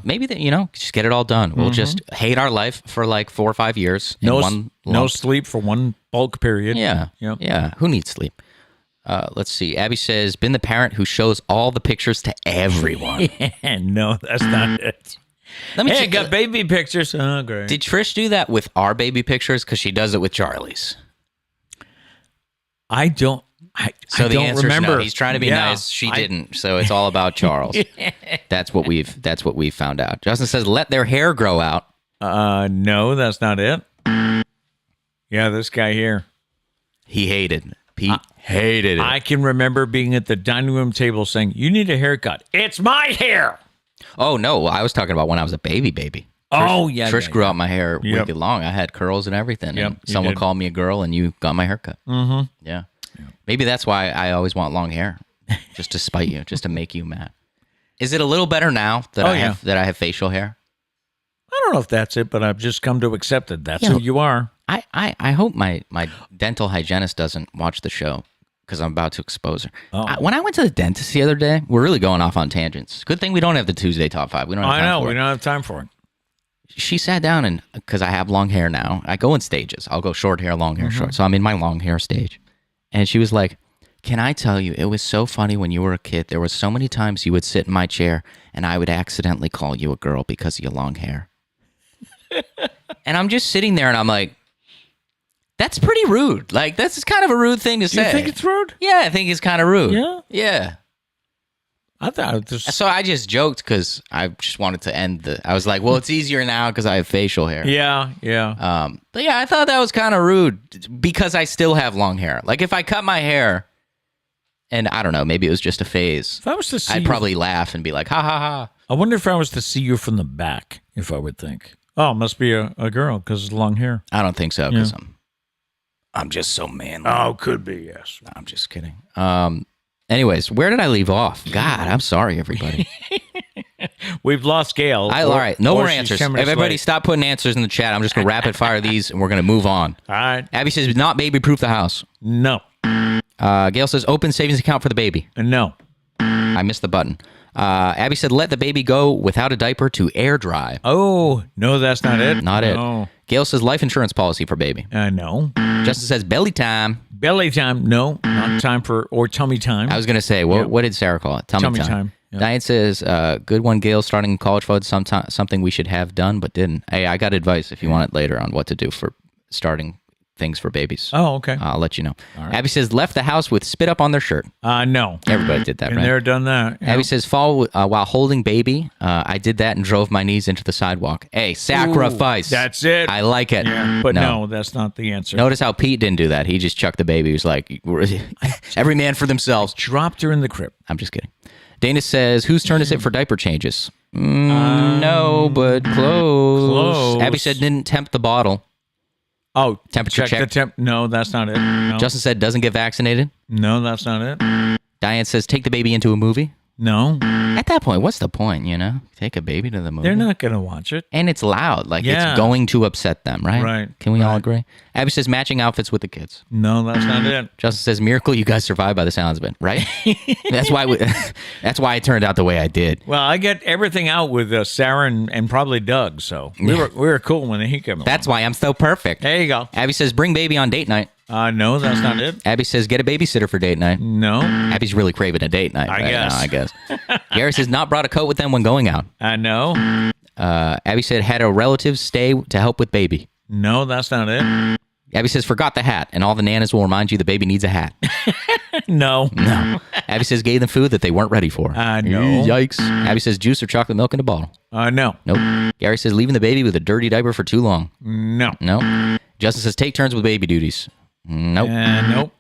Maybe that just get it all done. We'll just hate our life for like 4 or 5 years. No sleep for one bulk period. Yeah. Yep. Yeah. Who needs sleep? Let's see. Abby says, been the parent who shows all the pictures to everyone. No, that's not it. I got baby pictures. Oh, great. Did Trish do that with our baby pictures? Because she does it with Charlie's. I don't. So the answer is no. He's trying to be Yeah, nice. She didn't. So it's all about Charles. That's what we've found out. Justin says, let their hair grow out. No, that's not it. Yeah, this guy here. He hated. Pete hated it. I can remember being at the dining room table saying, "You need a haircut." It's my hair. Oh no, I was talking about when I was a baby. Trish grew out my hair wicked long. I had curls and everything. Yep, and someone called me a girl, and you got my haircut. Mm-hmm. Yeah. Maybe that's why I always want long hair, just to spite you, just to make you mad. Is it a little better now that I have facial hair? I don't know if that's it, but I've just come to accept it. That's who you are. I hope my dental hygienist doesn't watch the show because I'm about to expose her. Oh. When I went to the dentist the other day, we're really going off on tangents. Good thing we don't have the Tuesday top 5. We don't have time for it. We don't have time for it. She sat down, and because I have long hair now, I go in stages. I'll go short hair, long hair, short. So I'm in my long hair stage. And she was like, can I tell you, it was so funny when you were a kid. There were so many times you would sit in my chair, and I would accidentally call you a girl because of your long hair. And I'm just sitting there, and I'm like, That's pretty rude. Like, that's kind of a rude thing to say. You think it's rude? Yeah, I think it's kind of rude. Yeah? Yeah. I thought it was... So I just joked because I just wanted to end I was like, well, it's easier now because I have facial hair. Yeah, yeah. But yeah, I thought that was kind of rude because I still have long hair. Like, if I cut my hair and I don't know, maybe it was just a phase, If I was to see I'd you- probably laugh and be like, ha ha ha. I wonder if I was to see you from the back, if I would think, oh, it must be a girl because it's long hair. I don't think so because I'm just so manly. Oh, could be, yes. No, I'm just kidding. Anyways, where did I leave off? God, I'm sorry, everybody. We've lost Gail. All right, no more she's answers. 10 minutes Everybody late. stop putting answers in the chat. I'm just going to rapid fire these, and we're going to move on. All right. Abby says, not baby-proof the house. No. Gail says, open savings account for the baby. No. I missed the button. Abby said, let the baby go without a diaper to air dry. Oh, no, that's not it. Not it. No. Gail says, life insurance policy for baby. No. Justin says, belly time. Belly time. No. Not time for, or tummy time. I was going to say, what did Sarah call it? Tummy time. Yeah. Diane says, good one, Gail, starting college fund, something we should have done but didn't. Hey, I got advice if you want it later on what to do for starting things for babies. Oh, okay. I'll let you know. right. Abby says, left the house with spit up on their shirt. No. Everybody did that, Been right? there, done that. Yeah. Abby says, fall while holding baby. I did that and drove my knees into the sidewalk. Hey, sacrifice. Ooh, that's it. I like it. Yeah, but no, that's not the answer. Notice how Pete didn't do that. He just chucked the baby. He was like, every man for themselves. Dropped her in the crib. I'm just kidding. Dana says, whose turn is it for diaper changes? No, but close. Abby said, didn't tempt the bottle. Oh, Temperature check. the temp. No, that's not it. No. Justin said, doesn't get vaccinated. No, that's not it. Diane says, take the baby into a movie. No. At that point, what's the point, you know? Take a baby to the movie. They're not going to watch it. And it's loud. Like, Yeah. it's going to upset them, right? Right, Can we all right. agree? Abby says, matching outfits with the kids. No, that's not it. Justin says, miracle you guys survived by the sounds of it, right? That's why that's why it turned out the way I did. Well, I get everything out with Sarah and probably Doug, so we were cool when he came along. That's why I'm so perfect. There you go. Abby says, bring baby on date night. No, that's not it. Abby says, get a babysitter for date night. No. Abby's really craving a date night. I right guess. now, I guess. Gary says, not brought a coat with them when going out. No. Abby said, had a relative stay to help with baby. No, that's not it. Abby says, forgot the hat, and all the nanas will remind you the baby needs a hat. No. No. Abby says, gave them food that they weren't ready for. No. Yikes. Abby says, juice or chocolate milk in a bottle. No. Nope. Gary says, leaving the baby with a dirty diaper for too long. No. Nope. Justin says, take turns with baby duties. Nope. Nope.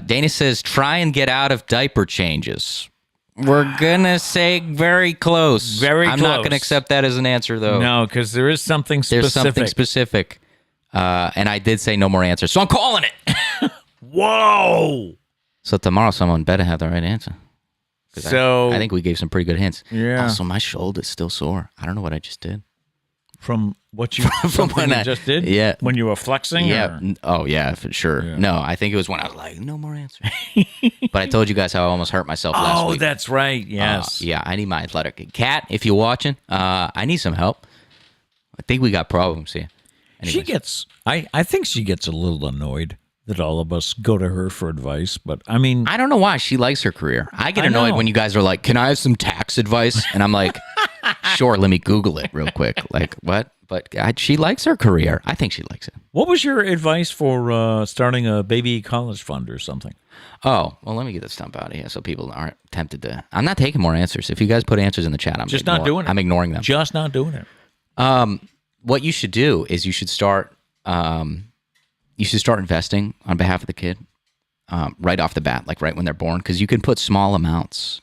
Dana says, try and get out of diaper changes. We're going to say very close. Very I'm not close. going to accept that as an answer, though. No, because there is something specific. There's something specific. And I did say no more answers, so I'm calling it. Whoa. So tomorrow someone better have the right answer. 'Cause So I think we gave some pretty good hints. Yeah. Also, my shoulder's still sore. I don't know what I just did. from what you From when you I just did, yeah. when you were flexing, Yeah. or? Oh, yeah, for sure. Yeah. No, I think it was when I was like, no more answers. But I told you guys how I almost hurt myself last Oh, week. that's right. Yes. Yeah, I need my athletic. Kat, if you're watching, I need some help. I think we got problems here. She Anyways. gets. I think she gets a little annoyed that all of us go to her for advice. But I mean, I don't know why she likes her career. I get I annoyed know. when you guys are like, can I have some tax advice? And I'm like, sure, let me Google it real quick. Like, what? But she likes her career. I think she likes it. what was your advice for starting a baby college fund or something? Oh, well, let me get this stump out of here so people aren't tempted to. I'm not taking more answers. If you guys put answers in the chat, I'm Just not doing it. I'm ignoring them. Just not doing it. What you should do is you should start investing on behalf of the kid right off the bat, like right when they're born, because you can put small amounts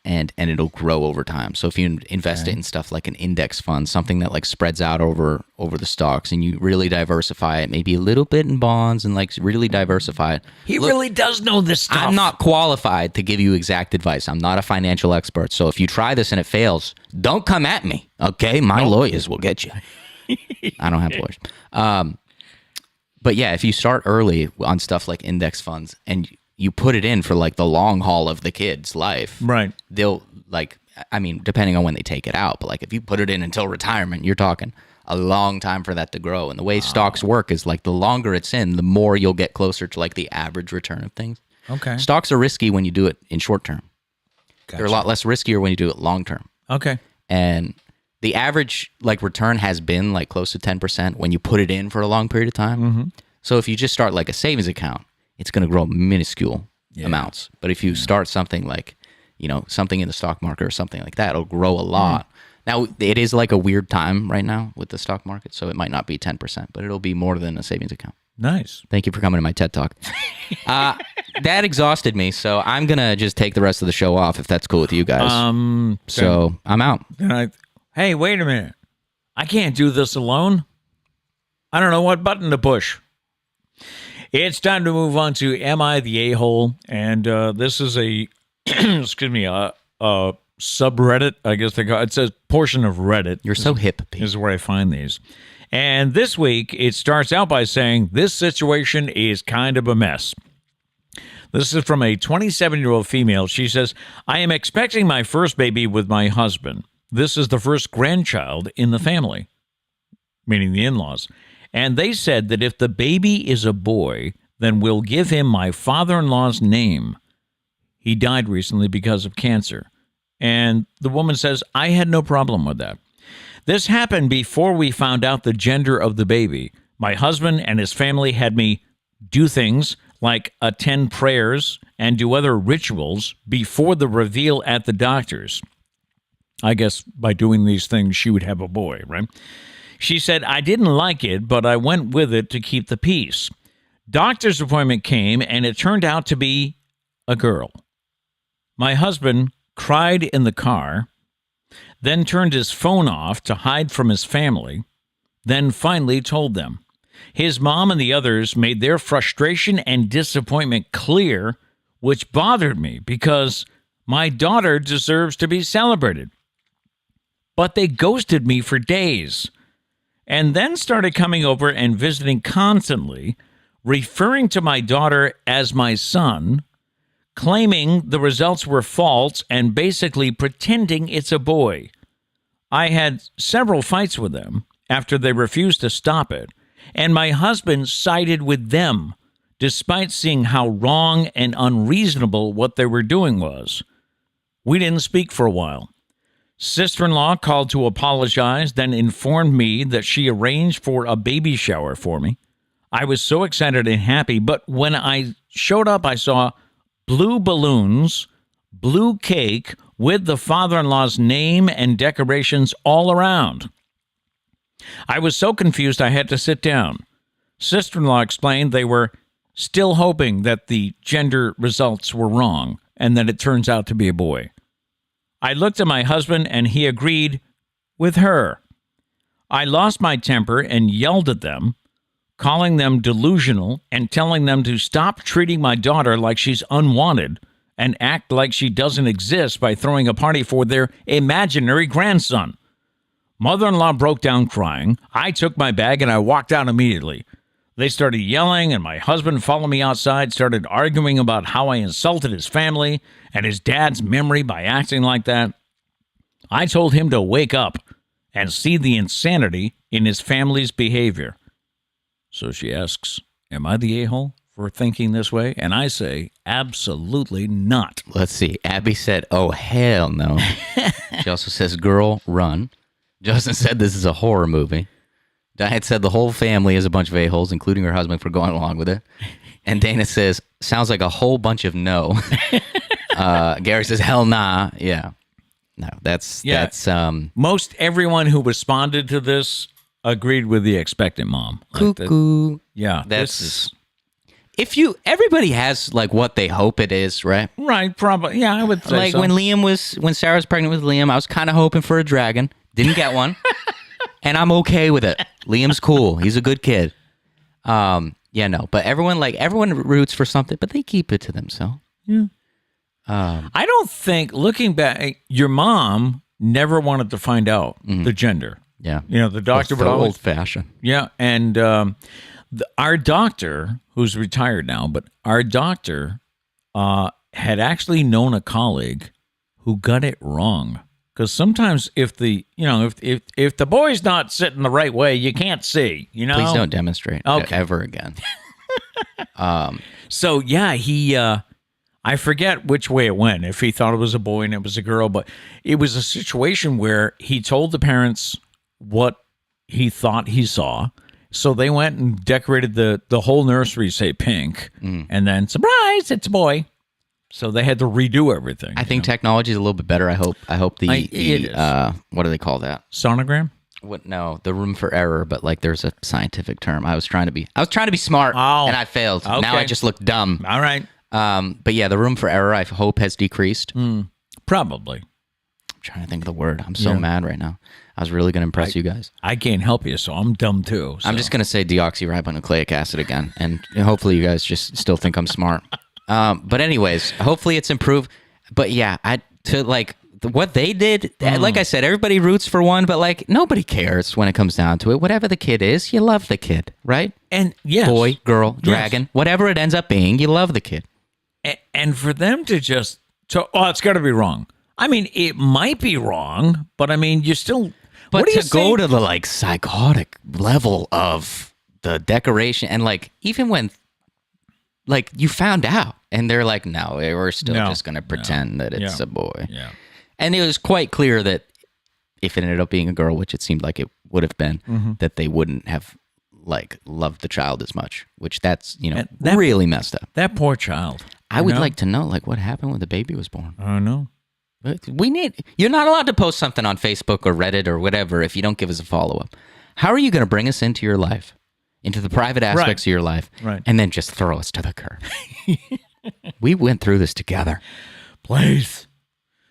and it'll grow over time. So if you invest it in stuff like an index fund, something that like spreads out over the stocks, and you really diversify it, maybe a little bit in bonds, and like really diversify it. He really does know this stuff. I'm not qualified to give you exact advice. I'm not a financial expert. So if you try this and it fails, don't come at me, okay? My lawyers will get you. I don't have lawyers. But yeah, if you start early on stuff like index funds and you put it in for like the long haul of the kid's life, Right. they'll like, I mean, depending on when they take it out, but like if you put it in until retirement, you're talking a long time for that to grow. And the way stocks work is like the longer it's in, the more you'll get closer to like the average return of things. Okay. Stocks are risky when you do it in short term. They're a Gotcha. lot less riskier when you do it long term. Okay. And the average like return has been like close to 10% when you put it in for a long period of time. So if you just start like a savings account, it's going to grow minuscule amounts. But if you start something like, something in the stock market or something like that, it'll grow a lot. Now, it is like a weird time right now with the stock market, so it might not be 10%, but it'll be more than a savings account. Nice. Thank you for coming to my TED Talk. That exhausted me, so I'm going to just take the rest of the show off if that's cool with you guys. So I'm out. Hey, wait a minute. I can't do this alone. I don't know what button to push. It's time to move on to Am I the A-hole? And this is a, excuse me, a subreddit, I guess they call it. It says portion of Reddit. You're so hip, Pete. This is where I find these. And this week, it starts out by saying, this situation is kind of a mess. This is from a 27-year-old female. She says, I am expecting my first baby with my husband. This is the first grandchild in the family, meaning the in-laws. And they said that if the baby is a boy, then we'll give him my father-in-law's name. He died recently because of cancer. And the woman says, I had no problem with that. This happened before we found out the gender of the baby. My husband and his family had me do things like attend prayers and do other rituals before the reveal at the doctor's. I guess by doing these things, she would have a boy, right? She said, I didn't like it, but I went with it to keep the peace. Doctor's appointment came, and it turned out to be a girl. My husband cried in the car, then turned his phone off to hide from his family, then finally told them. His mom and the others made their frustration and disappointment clear, which bothered me because my daughter deserves to be celebrated. But they ghosted me for days and then started coming over and visiting constantly, referring to my daughter as my son, claiming the results were false and basically pretending it's a boy. I had several fights with them after they refused to stop it, and my husband sided with them, despite seeing how wrong and unreasonable what they were doing was. We didn't speak for a while. Sister-in-law called to apologize, then informed me that she arranged for a baby shower for me. I was so excited and happy, but when I showed up, I saw blue balloons, blue cake with the father-in-law's name and decorations all around. I was so confused I had to sit down. Sister-in-law explained they were still hoping that the gender results were wrong and that it turns out to be a boy. I looked at my husband and he agreed with her. I lost my temper and yelled at them, calling them delusional and telling them to stop treating my daughter like she's unwanted and act like she doesn't exist by throwing a party for their imaginary grandson. Mother-in-law broke down crying. I took my bag and I walked out immediately. They started yelling, and my husband followed me outside, started arguing about how I insulted his family and his dad's memory by acting like that. I told him to wake up and see the insanity in his family's behavior. So she asks, am I the a-hole for thinking this way? And I say, absolutely not. Let's see. Abby said, oh, hell no. She also says, girl, run. Justin said this is a horror movie. Diane said the whole family is a bunch of a-holes, including her husband, for going along with it. And Dana says, sounds like a whole bunch of no. Gary says, hell nah. Yeah. No, that's... Most everyone who responded to this agreed with the expectant mom. Cuckoo. Yeah. Everybody has like what they hope it is, right? Right, probably. Yeah, I would say like so. when Sarah was pregnant with Liam, I was kind of hoping for a dragon. Didn't get one. And I'm okay with it. Liam's cool. He's a good kid. But everyone roots for something, but they keep it to themselves. Yeah. I don't think, looking back, your mom never wanted to find out the gender. Yeah. The doctor would always... old-fashioned. Yeah, and our doctor, who's retired now, but our doctor had actually known a colleague who got it wrong. Because sometimes if the boy's not sitting the right way, you can't see. Please don't demonstrate ever again. So yeah, he I forget which way it went. If he thought it was a boy and it was a girl, but it was a situation where he told the parents what he thought he saw, So they went and decorated the whole nursery, say pink, and then surprise, it's a boy. So they had to redo everything. I think technology is a little bit better. I hope the what do they call that? Sonogram? What? No, the room for error. But like, there's a scientific term. I was trying to be smart, and I failed. Okay. Now I just look dumb. All right. But yeah, the room for error, I hope, has decreased. Probably. I'm trying to think of the word. I'm so mad right now. I was really going to impress you guys. I can't help you, so I'm dumb too. So. I'm just going to say deoxyribonucleic acid again, and hopefully you guys just still think I'm smart. But anyways, hopefully it's improved. But yeah, what they did, like I said, everybody roots for one, but like nobody cares when it comes down to it. Whatever the kid is, you love the kid, right? And yes. Boy, girl, dragon, whatever it ends up being, you love the kid. And for them to it's got to be wrong. I mean, it might be wrong, but I mean, you still. But to go to the like psychotic level of the decoration, and like even when like you found out, and they're like, no, we're still just going to pretend that it's a boy. Yeah. And it was quite clear that if it ended up being a girl, which it seemed like it would have been, that they wouldn't have like loved the child as much. Which that's that really messed up. That poor child. I would like to know like what happened when the baby was born. I know. You're not allowed to post something on Facebook or Reddit or whatever if you don't give us a follow-up. How are you going to bring us into your life, into the private aspects of your life, and then just throw us to the curb? We went through this together. Please.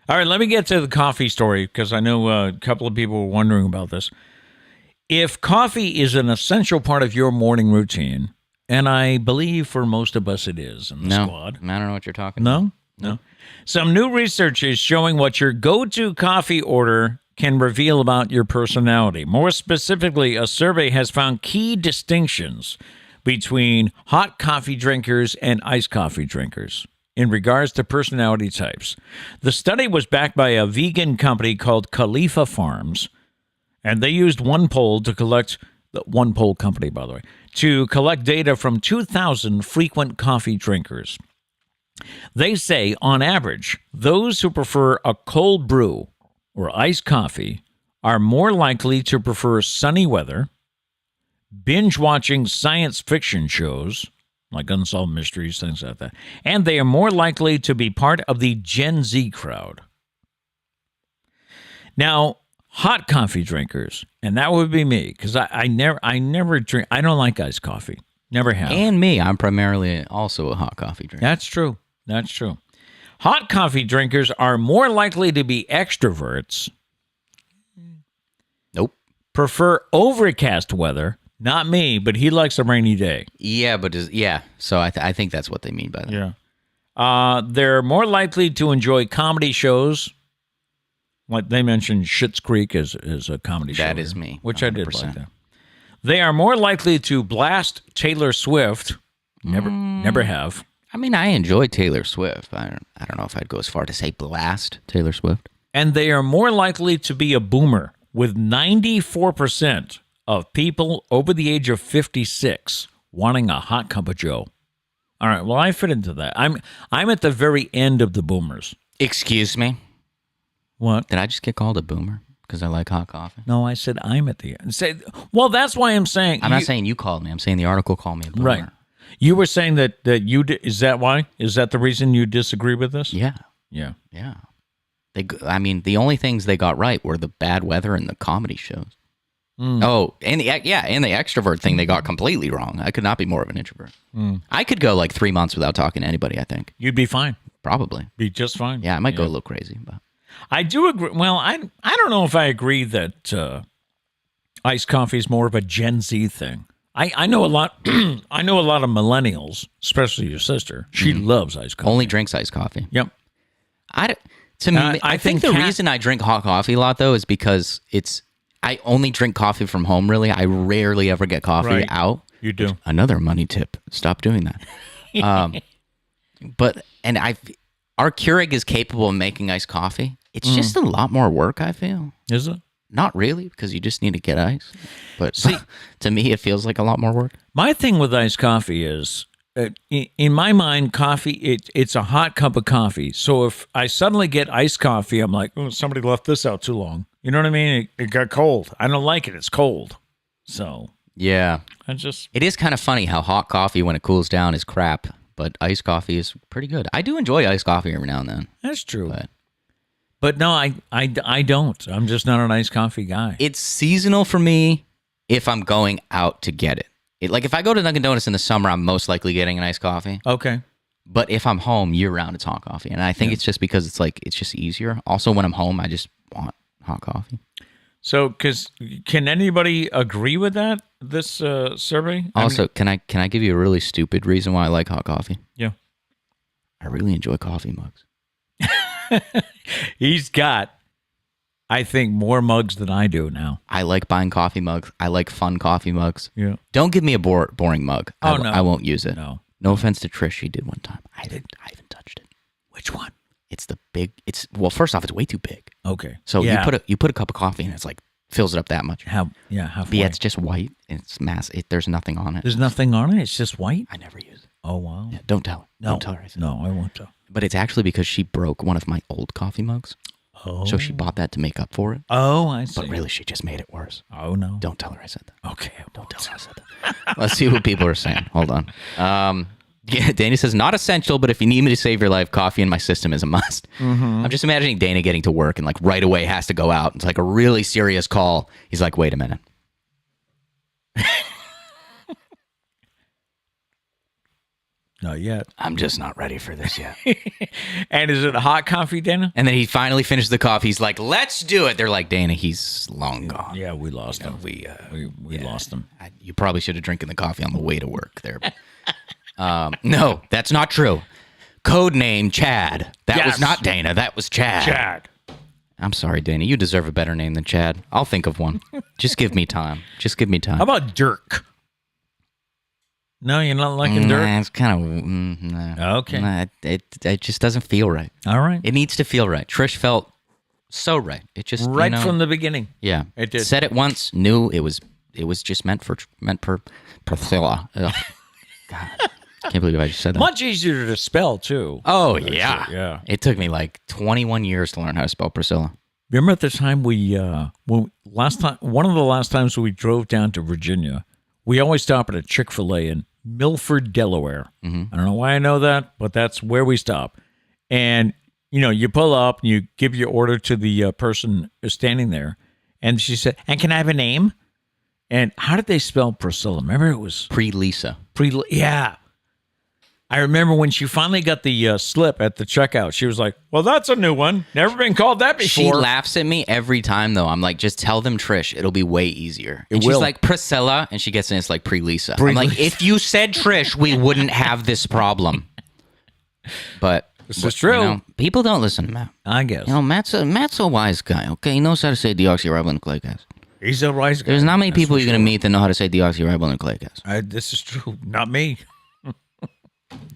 All right, let me get to the coffee story because I know a couple of people were wondering about this. If coffee is an essential part of your morning routine, and I believe for most of us it is in the squad. I don't know what you're talking about. No. Some new research is showing what your go-to coffee order can reveal about your personality. More specifically, a survey has found key distinctions between hot coffee drinkers and iced coffee drinkers in regards to personality types. The study was backed by a vegan company called Khalifa Farms, and they used OnePoll company, by the way, to collect data from 2,000 frequent coffee drinkers. They say, on average, those who prefer a cold brew or iced coffee are more likely to prefer sunny weather, binge-watching science fiction shows, like Unsolved Mysteries, things like that, and they are more likely to be part of the Gen Z crowd. Now, hot coffee drinkers, and that would be me, because I never drink, I don't like iced coffee. Never have. And me, I'm primarily also a hot coffee drinker. That's true. Hot coffee drinkers are more likely to be extroverts. Nope. Prefer overcast weather. Not me, but he likes a rainy day. Yeah, but so I think that's what they mean by that. Yeah. They're more likely to enjoy comedy shows. Like they mentioned, Schitt's Creek is a comedy show. That is me. Which 100%. I did like that. They are more likely to blast Taylor Swift. Never have. I mean, I enjoy Taylor Swift. I don't know if I'd go as far to say blast Taylor Swift. And they are more likely to be a boomer, with 94% of people over the age of 56 wanting a hot cup of joe. All right, well, I fit into that. I'm at the very end of the boomers. Excuse me? What? Did I just get called a boomer because I like hot coffee? No, I said I'm at the end. Well, that's why I'm saying... I'm not saying you called me. I'm saying the article called me a boomer. Right. You were saying that you... Is that why? Is that the reason you disagree with this? Yeah. Yeah. The only things they got right were the bad weather and the comedy shows. Oh, and the extrovert thing they got completely wrong. I could not be more of an introvert. I could go like 3 months without talking to anybody, I think. You'd be fine. Probably. Be just fine. Yeah, I might go a little crazy. But I do agree. Well, I don't know if I agree that iced coffee is more of a Gen Z thing. I know a lot. I know a lot of millennials, especially your sister. She loves iced coffee. Only drinks iced coffee. Yep. I think the reason I drink hot coffee a lot though is because I only drink coffee from home. Really, I rarely ever get coffee out. You do. Another money tip. Stop doing that. Our Keurig is capable of making iced coffee. It's just a lot more work, I feel. Is it? Not really, because you just need to get ice. But see, to me, it feels like a lot more work. My thing with iced coffee is, in my mind, coffee, it's a hot cup of coffee. So if I suddenly get iced coffee, I'm like, oh, somebody left this out too long. You know what I mean? It got cold. I don't like it. It's cold. So Yeah. It is kind of funny how hot coffee when it cools down is crap, but iced coffee is pretty good. I do enjoy iced coffee every now and then. That's true. But no, I don't. I'm just not an iced coffee guy. It's seasonal for me if I'm going out to get it. Like if I go to Dunkin' Donuts in the summer, I'm most likely getting an iced coffee. Okay. But if I'm home year round, it's hot coffee. And I think it's just because it's just easier. Also, when I'm home, I just want hot coffee. So, can anybody agree with that? This survey. Also, can I give you a really stupid reason why I like hot coffee? Yeah, I really enjoy coffee mugs. He's got, I think, more mugs than I do now. I like buying coffee mugs. I like fun coffee mugs. Yeah. Don't give me a boring mug. Oh, no. I won't use it. No. No offense to Trish, she did one time. I haven't touched it. Which one? It's the big. First off, it's way too big. Okay. So you put a cup of coffee in, it's like fills it up that much. Halfway. But yeah, it's just white and it's massive. There's nothing on it. There's nothing on it. It's just white. I never use it. Oh wow. Yeah, don't tell her. No. Don't tell her. I said No, I won't tell. But it's actually because she broke one of my old coffee mugs. Oh. So she bought that to make up for it. Oh, I see. But really, she just made it worse. Oh no. Don't tell her I said that. Okay. Don't tell her I said that. Let's see what people are saying. Hold on. Yeah, Dana says, not essential, but if you need me to save your life, coffee in my system is a must. Mm-hmm. I'm just imagining Dana getting to work and like right away has to go out. It's like a really serious call. He's like, wait a minute. Not yet. I'm just not ready for this yet. And is it hot coffee, Dana? And then he finally finished the coffee. He's like, let's do it. They're like, Dana, he's long gone. Yeah, we lost him. We lost him. You probably should have drinking the coffee on the way to work there. No, that's not true. Code name Chad. That was not Dana. That was Chad. Chad. I'm sorry, Dana. You deserve a better name than Chad. I'll think of one. Just give me time. Just give me time. How about Dirk? No, you're not liking Dirk? It's kind of... Okay. Nah, it just doesn't feel right. All right. It needs to feel right. Trish felt so right. It just... Right from the beginning. Yeah. It did. Said it once, knew it was just meant for Priscilla. Ugh. God. Can't believe I just said that. Much easier to spell, too. Oh, yeah. Yeah. It took me like 21 years to learn how to spell Priscilla. Remember at the time one of the last times we drove down to Virginia, we always stop at a Chick-fil-A in Milford, Delaware. Mm-hmm. I don't know why I know that, but that's where we stop. And, you pull up and you give your order to the person standing there. And she said, and can I have a name? And how did they spell Priscilla? Remember it was... Pre-Lisa. Yeah. I remember when she finally got the slip at the checkout, she was like, well, that's a new one. Never been called that before. She laughs at me every time, though. I'm like, just tell them Trish. It'll be way easier. And she's like, Priscilla. And she gets in, it's like Pre-Lisa. I'm like, if you said Trish, we wouldn't have this problem. But this is true. People don't listen to Matt. I guess. Matt's a wise guy, okay? He knows how to say deoxyribonucleic acid. He's a wise guy. There's not many people you're going to meet that know how to say deoxyribonucleic acid. This is true. Not me.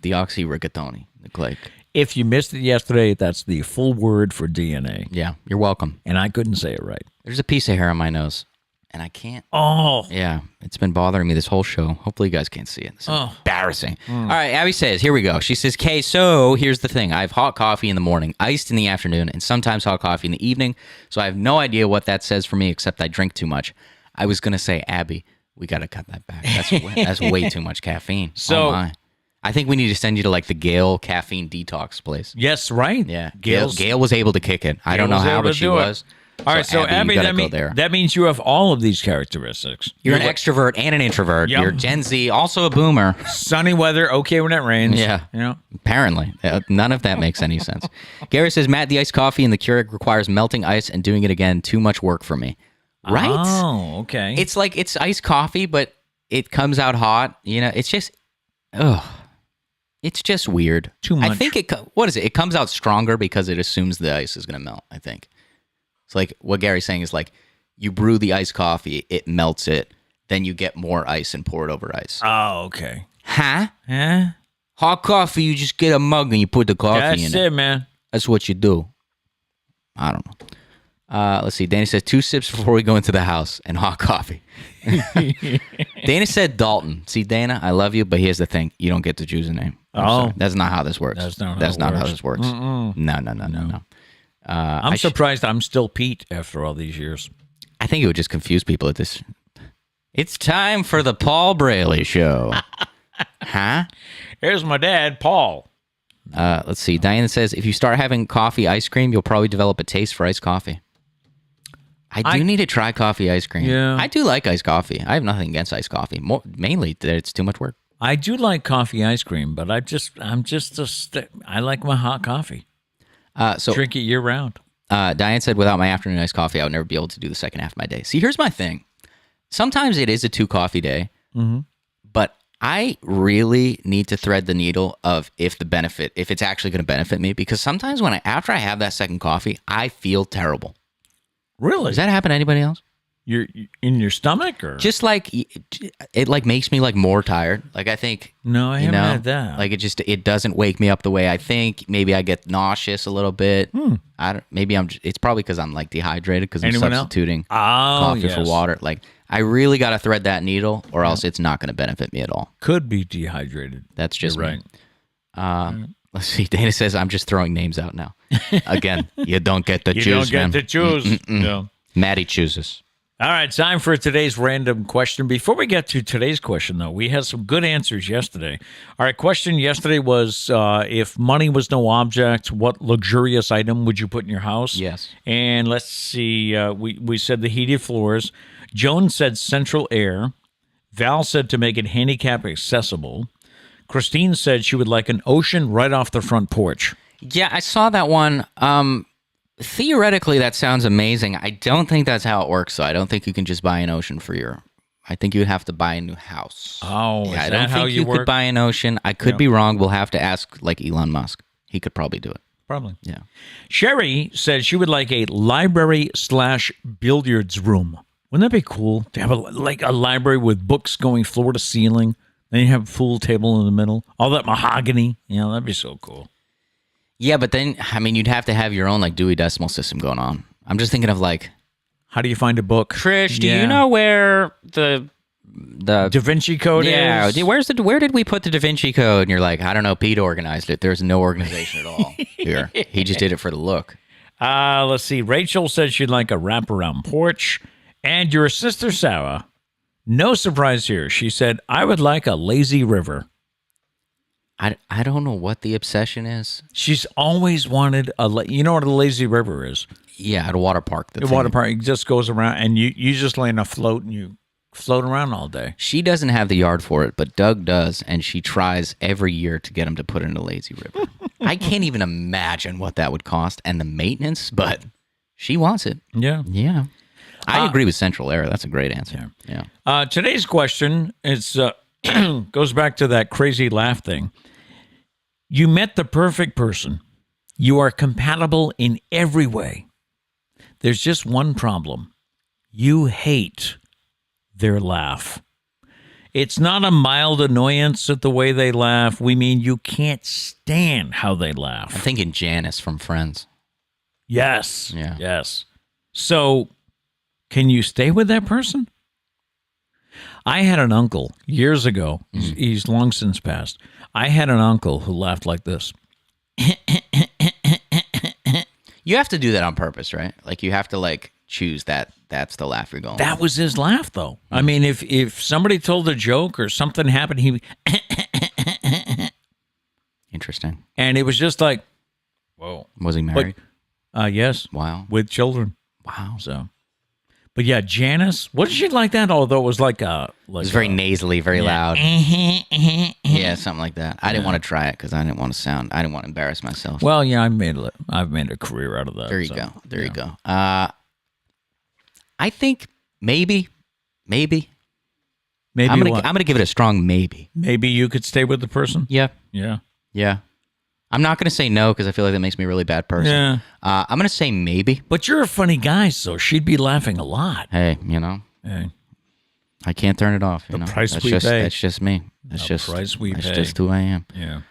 Deoxyrigatoni nucleic. If you missed it yesterday, that's the full word for DNA. Yeah, you're welcome. And I couldn't say it right. There's a piece of hair on my nose, and I can't. Oh. Yeah, it's been bothering me this whole show. Hopefully you guys can't see it. It's embarrassing. All right, Abby says, here we go. She says, Kay, so here's the thing. I have hot coffee in the morning, iced in the afternoon, and sometimes hot coffee in the evening, so I have no idea what that says for me, except I drink too much. I was going to say, Abby, we got to cut that back. That's way too much caffeine. So, oh my. I think we need to send you to like the Gail caffeine detox place. Yes, right. Yeah, Gail was able to kick it. I don't know how, but she was. All right, so Abby, that means you have all of these characteristics. You're an extrovert and an introvert. Yep. You're Gen Z, also a boomer. Sunny weather, okay when it rains. Yeah. Apparently. None of that makes any sense. Gary says, Matt, the iced coffee in the Keurig requires melting ice and doing it again. Too much work for me. Right? Oh, okay. It's like it's iced coffee, but it comes out hot. It's just, it's just weird. Too much. I think what is it? It comes out stronger because it assumes the ice is going to melt, I think. It's like what Gary's saying is like you brew the iced coffee, it melts it, then you get more ice and pour it over ice. Oh, okay. Huh? Huh? Hot coffee, you just get a mug and you put the coffee in it. That's it, man. That's what you do. I don't know. Let's see. Dana says 2 sips before we go into the house and hot coffee. Dana said Dalton. See, Dana, I love you, but here's the thing. You don't get to choose a name. Sorry. That's not how this works. That's not how this works. No. I'm surprised I'm still Pete after all these years. I think it would just confuse people at this. It's time for the Paul Braley Show. Huh? Here's my dad, Paul. Let's see. Diana says, if you start having coffee ice cream, you'll probably develop a taste for iced coffee. I do need to try coffee ice cream. Yeah. I do like iced coffee. I have nothing against iced coffee. Mainly that it's too much work. I do like coffee ice cream, but I like my hot coffee. Drink it year round. Diane said, without my afternoon iced coffee, I would never be able to do the second half of my day. See, here's my thing. Sometimes it is a 2-coffee day, but I really need to thread the needle of if it's actually going to benefit me, because sometimes after I have that second coffee, I feel terrible. Really? Does that happen to anybody else? You're in your stomach, or just like it like makes me like more tired. Like I think no, I haven't had that. Like it doesn't wake me up the way I think. Maybe I get nauseous a little bit. It's probably because I'm like dehydrated because I'm substituting coffee for water. Like I really got to thread that needle, or else it's not going to benefit me at all. Could be dehydrated. That's just right. Let's see. Dana says I'm just throwing names out now. Again, you don't get to choose. You don't get to choose. No. Maddie chooses. All right, time for today's random question. Before we get to today's question, though, we had some good answers yesterday. Our question yesterday was, if money was no object, what luxurious item would you put in your house? Yes. And let's see, we said the heated floors. Joan said central air. Val said to make it handicap accessible. Christine said she would like an ocean right off the front porch. Yeah, I saw that one. Theoretically, that sounds amazing. I don't think that's how it works, though. I don't think you can just buy an ocean I think you would have to buy a new house. Oh, yeah, I don't think you could buy an ocean. I could be wrong. We'll have to ask, like, Elon Musk. He could probably do it. Probably. Yeah. Sherry said she would like a library/billiards room. Wouldn't that be cool to have a library with books going floor to ceiling? Then you have a pool table in the middle. All that mahogany. That'd be so cool. Yeah, but then, you'd have to have your own, like, Dewey Decimal System going on. I'm just thinking of, like... How do you find a book? Trish, do you know where the Da Vinci Code is? Yeah, where did we put the Da Vinci Code? And you're like, I don't know, Pete organized it. There's no organization at all here. He just did it for the look. Let's see. Rachel said she'd like a wraparound porch. And your sister, Sarah, no surprise here. She said, I would like a lazy river. I don't know what the obsession is. She's always wanted you know what a lazy river is? Yeah, at a water park. A water park, it just goes around, and you just lay on a float, and you float around all day. She doesn't have the yard for it, but Doug does, and she tries every year to get him to put it in a lazy river. I can't even imagine what that would cost and the maintenance, but she wants it. Yeah. Yeah. I agree with Central Air. That's a great answer. Yeah. Today's question is goes back to that crazy laugh thing. You met the perfect person. You are compatible in every way. There's just one problem. You hate their laugh. It's not a mild annoyance at the way they laugh. We mean you can't stand how they laugh. I'm thinking Janice from Friends. Yes. Yeah. Yes. So, can you stay with that person? I had an uncle years ago. He's long since passed. I had an uncle who laughed like this. You have to do that on purpose, right? Like you have to like choose that. That's the laugh you're going. That was his laugh, though. I mean, if somebody told a joke or something happened, he interesting. And it was just like, whoa. Was he married? Yes. Wow. With children. Wow. So. But yeah, Janice, wasn't she like that? Although it was like it was very nasally, very loud. Yeah, something like that. I didn't want to try it because I didn't want to embarrass myself. Well, yeah, I've made a career out of that. There you go. There you go. I think maybe. I'm gonna give it a strong maybe. Maybe you could stay with the person. Yeah. Yeah. Yeah. I'm not going to say no because I feel like that makes me a really bad person. Yeah. I'm going to say maybe. But you're a funny guy, so she'd be laughing a lot. Hey, Hey. I can't turn it off. Price that's we just, pay. That's just me. That's just who I am. Yeah.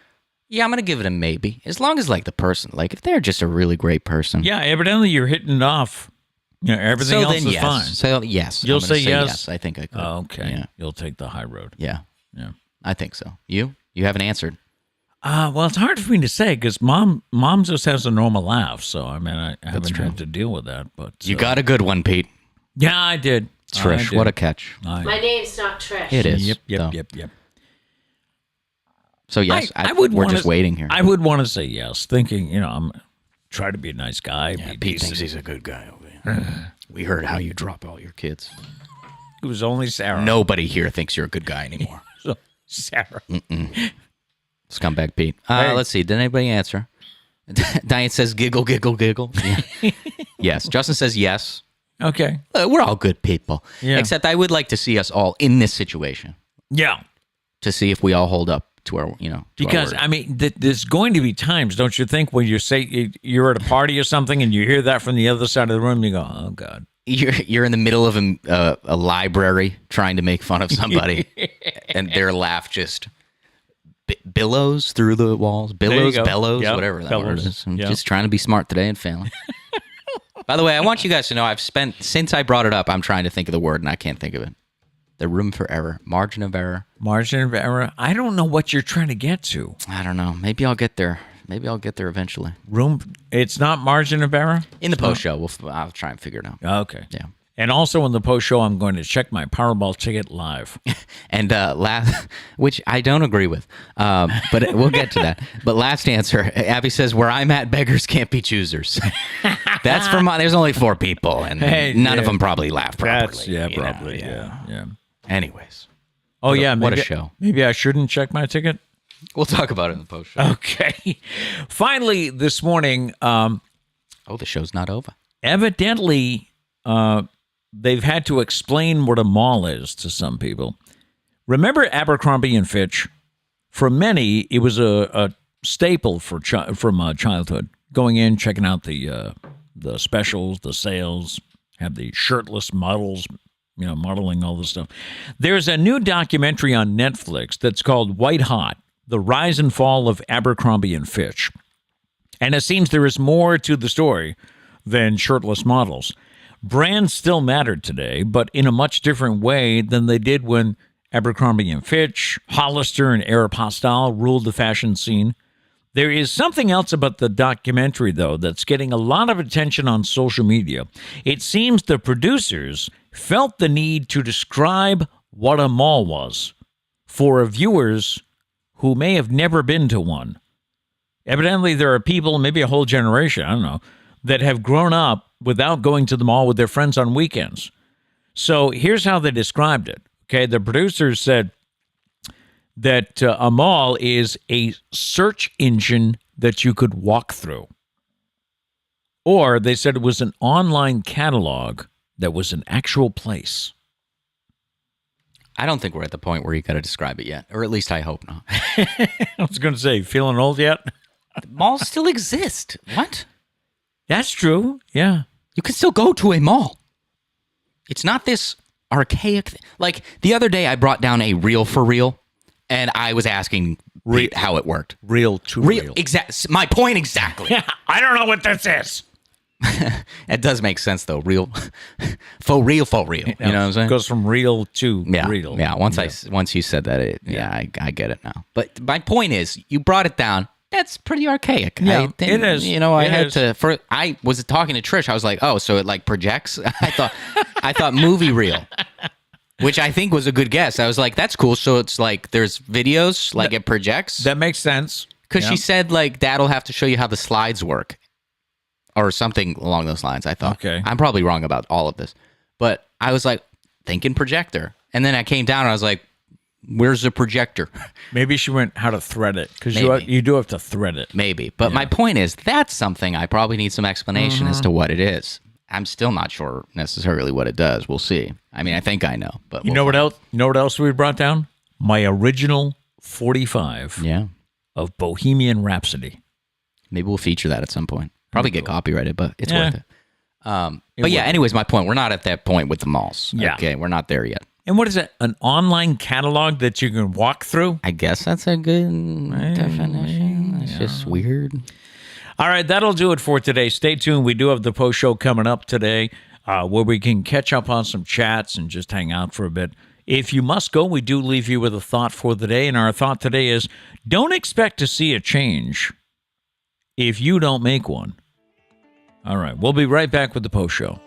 Yeah, I'm going to give it a maybe. As long as like the person, like if they're just a really great person. Yeah, evidently you're hitting it off. Everything else is fine. So yes. You'll say yes? I think I could. Oh, okay. Yeah. You'll take the high road. Yeah. Yeah. I think so. You haven't answered. Well, it's hard for me to say because mom just has a normal laugh, so I mean I haven't had to deal with that. But you got a good one, Pete. Yeah, I did. Trish, what a catch. My name's not Trish. It is. Yep. So, yes, we're just waiting here. I would want to say yes, thinking, I'm try to be a nice guy. Yeah, Pete thinks he's a good guy over here. We heard how you drop all your kids. It was only Sarah. Nobody here thinks you're a good guy anymore. Sarah. Scumbag Pete. Let's see. Did anybody answer? Diane says giggle, giggle, giggle. Yeah. Yes. Justin says yes. Okay. We're all good people. Yeah. Except I would like to see us all in this situation. Yeah. To see if we all hold up to our, because I mean, there's going to be times, don't you think, when you say you're at a party or something and you hear that from the other side of the room, you go, "Oh God." You're in the middle of a library trying to make fun of somebody, and their laugh just billows through the walls. Bellows, whatever that word is. I'm just trying to be smart today and failing. By the way, I want you guys to know since I brought it up, I'm trying to think of the word and I can't think of it. The room for error. Margin of error. Margin of error. I don't know what you're trying to get to. I don't know. Maybe I'll get there. Eventually. It's not margin of error? In the post show. I'll try and figure it out. Okay. Yeah. And also in the post show, I'm going to check my Powerball ticket live. And which I don't agree with, but we'll get to that. But last answer, Abby says, "Where I'm at, beggars can't be choosers." That's from. There's only 4 people, and none of them probably laugh properly. Probably. Yeah. Anyways. What a show. Maybe I shouldn't check my ticket. We'll talk about it in the post show. Okay. Finally, this morning. The show's not over. Evidently, they've had to explain what a mall is to some people. Remember Abercrombie and Fitch? For many, it was a staple from childhood. Going in, checking out the specials, the sales, have the shirtless models, modeling all this stuff. There's a new documentary on Netflix that's called White Hot, The Rise and Fall of Abercrombie and Fitch. And it seems there is more to the story than shirtless models. Brands still mattered today, but in a much different way than they did when Abercrombie and Fitch, Hollister, and Aeropostale ruled the fashion scene. There is something else about the documentary, though, that's getting a lot of attention on social media. It seems the producers felt the need to describe what a mall was for viewers who may have never been to one. Evidently, there are people, maybe a whole generation, I don't know, that have grown up without going to the mall with their friends on weekends. So here's how they described it. Okay, the producers said that a mall is a search engine that you could walk through. Or they said it was an online catalog that was an actual place. I don't think we're at the point where you got to describe it yet, or at least I hope not. I was going to say, feeling old yet? Malls still exist. What? That's true. Yeah. You can still go to a mall. It's not this archaic thing. Like the other day, I brought down a reel for real, and I was asking how it worked. Reel to reel. My point exactly. I don't know what this is. It does make sense though. Real, faux real. You know what I'm saying? It goes from real to real. Yeah. Once you said that, I get it now. But my point is, you brought it down. That's pretty archaic. Yeah, it is. I was talking to Trish. I was like, oh, so it like projects? I thought movie reel, which I think was a good guess. I was like, that's cool. So it's like there's videos, like it projects. That makes sense. Because she said like Dad'll have to show you how the slides work, or something along those lines. I thought. Okay. I'm probably wrong about all of this, but I was like thinking projector, and then I came down and I was like, where's the projector? Maybe she went how to thread it, because you do have to thread it. Maybe. But my point is, that's something I probably need some explanation as to what it is. I'm still not sure necessarily what it does. We'll see. I mean, I think I know. But you know what else? You know what else we brought down? My original 45 of Bohemian Rhapsody. Maybe we'll feature that at some point. Probably get copyrighted, but it's worth it. Anyways, my point. We're not at that point with the malls. Yeah. Okay, we're not there yet. And what is it? An online catalog that you can walk through? I guess that's a good definition. It's just weird. All right, that'll do it for today. Stay tuned. We do have the post show coming up today where we can catch up on some chats and just hang out for a bit. If you must go, we do leave you with a thought for the day. And our thought today is, don't expect to see a change if you don't make one. All right, we'll be right back with the post show.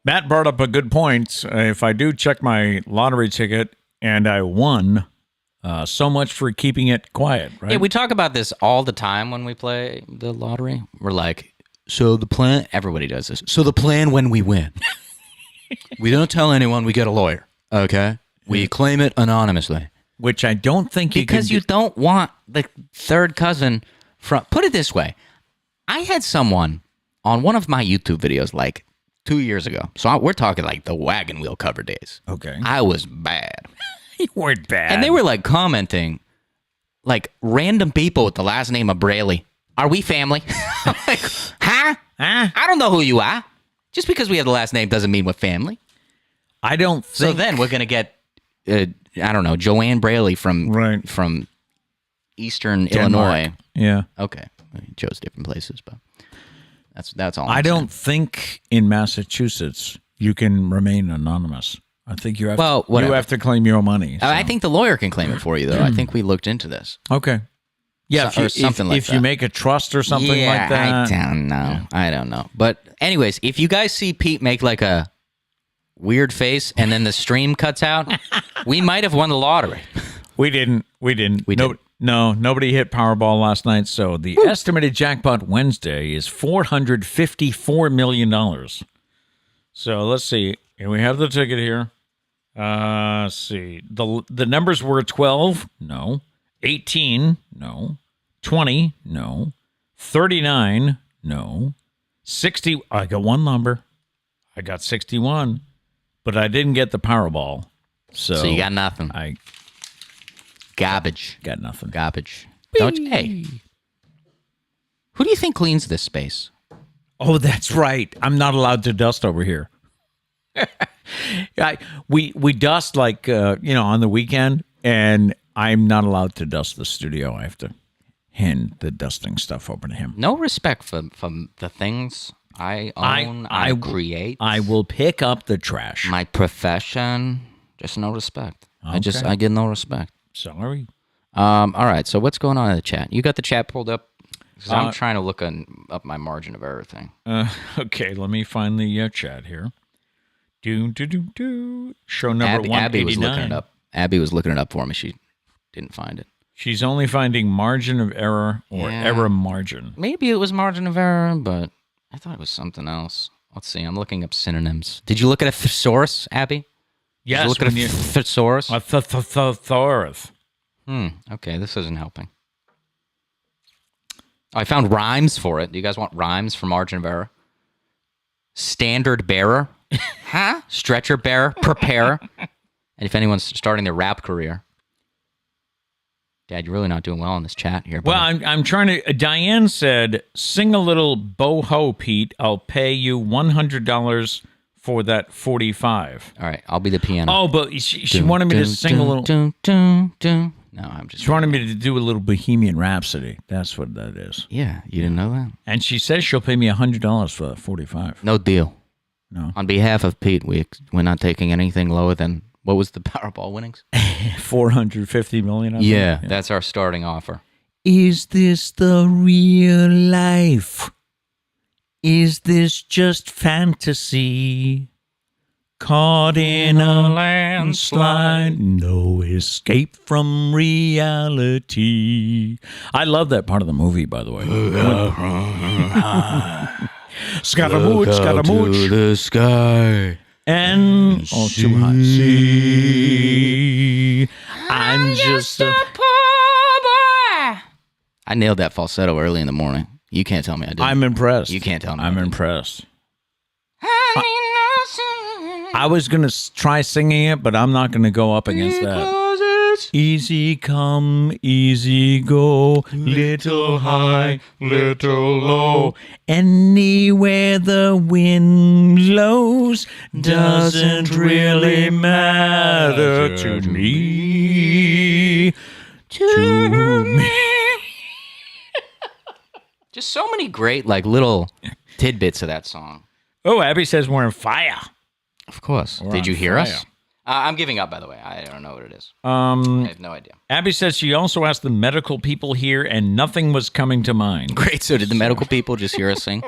Matt brought up a good point. If I do check my lottery ticket and I won, so much for keeping it quiet, right? Yeah, we talk about this all the time when we play the lottery. We're like, so the plan, everybody does this. So the plan when we win, we don't tell anyone, we get a lawyer, okay? We claim it anonymously. Which I don't think because you don't want the third cousin from. Put it this way, I had someone on one of my YouTube videos like 2 years ago. So we're talking like the wagon wheel cover days. Okay. I was bad. You weren't bad. And they were like commenting, like random people with the last name of Braley. Are we family? I'm like, huh? I don't know who you are. Just because we have the last name doesn't mean we're family. I don't think. So then we're going to get, I don't know, Joanne Braley from Eastern Illinois. Yeah. Okay. We chose different places, but that's all. I don't think in Massachusetts you can remain anonymous. I think you have you have to claim your money. So. I think the lawyer can claim it for you, though. I think we looked into this. Okay. Yeah, if you make a trust or something like that. I don't know. Yeah. I don't know. But anyways, if you guys see Pete make like a weird face and then the stream cuts out, we might have won the lottery. We didn't. No, nobody hit Powerball last night, so the estimated jackpot Wednesday is $454 million. So let's see. Here we have the ticket here. Let's see. The numbers were 12, no. 18, no. 20, no. 39, no. 60, I got one number. I got 61, but I didn't get the Powerball. So you got nothing. Garbage. Got nothing. Garbage. Don't you? Hey. Who do you think cleans this space? Oh, that's right. I'm not allowed to dust over here. We dust like on the weekend, and I'm not allowed to dust the studio. I have to hand the dusting stuff over to him. No respect for the things I own, I create. I will pick up the trash. My profession, just no respect. Okay. I get no respect. Sorry. All right. So what's going on in the chat? You got the chat pulled up? Because I'm trying to look up my margin of error thing. Okay, let me find the chat here. Show number 189. Abby was looking it up. Abby was looking it up for me. She didn't find it. She's only finding margin of error or error margin. Maybe it was margin of error, but I thought it was something else. Let's see. I'm looking up synonyms. Did you look at a thesaurus, Abby? Yes. Look at a thesaurus. A thesaurus. Okay, this isn't helping. I found rhymes for it. Do you guys want rhymes for margin of error? Standard bearer. Huh? Stretcher bearer. Prepare. And if anyone's starting their rap career. Dad, you're really not doing well in this chat here. Well, I'm trying to... Diane said, sing a little boho, Pete. I'll pay you $100 for that 45. All right, I'll be the piano. Oh, but she wanted me to sing a little... No, I'm just... She wanted me to do a little Bohemian Rhapsody. That's what that is. Yeah, you didn't know that? And she says she'll pay me $100 for that 45. No deal. No. On behalf of Pete, we're not taking anything lower than... What was the Powerball winnings? 450 million. Yeah, that's our starting offer. Is this the real life? Is this just fantasy? Caught in a landslide, no escape from reality. I love that part of the movie, by the way. Scaramouche, Scaramouche. To the sky. And too high. See, I'm just a poor boy. I nailed that falsetto early in the morning. You can't tell me I didn't. I'm impressed. You can't tell me. I'm impressed. I was going to try singing it, but I'm not going to go up against that. Easy come, easy go, little high, little low. Anywhere the wind blows doesn't really matter to me. To me. Just so many great, little tidbits of that song. Oh, Abby says we're on fire. Of course. Did you hear us? I'm giving up, by the way. I don't know what it is. I have no idea. Abby says she also asked the medical people here, and nothing was coming to mind. Great. So did the medical people just hear us sing?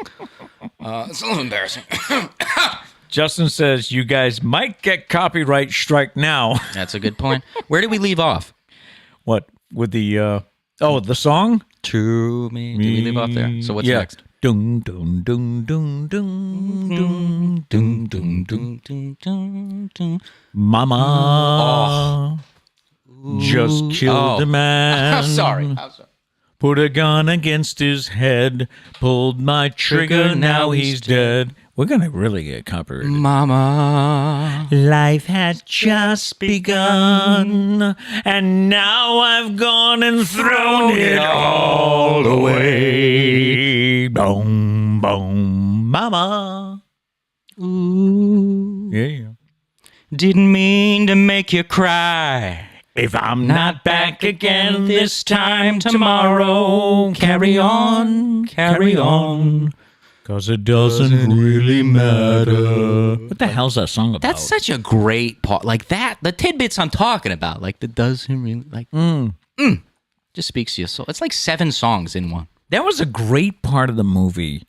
It's a little embarrassing. Justin says you guys might get copyright strike now. That's a good point. Where did we leave off? What with the the song? To me. Did we leave off there? So what's next? Dun dun dun dun dun dun dun dun dun. Mama just killed a man. I'm sorry. Put a gun against his head. Pulled my trigger. Now he's dead. We're gonna really get copyrighted. Mama. Life has just begun, and now I've gone and thrown it all away. Boom, boom, mama. Ooh. Yeah. Didn't mean to make you cry. If I'm not back again this time tomorrow, carry on, carry on. 'Cause it doesn't really matter. What the hell's that song about? That's such a great part. Like that, the tidbits I'm talking about. Like the doesn't really, like, just speaks to your soul. It's like 7 songs in one. That was a great part of the movie.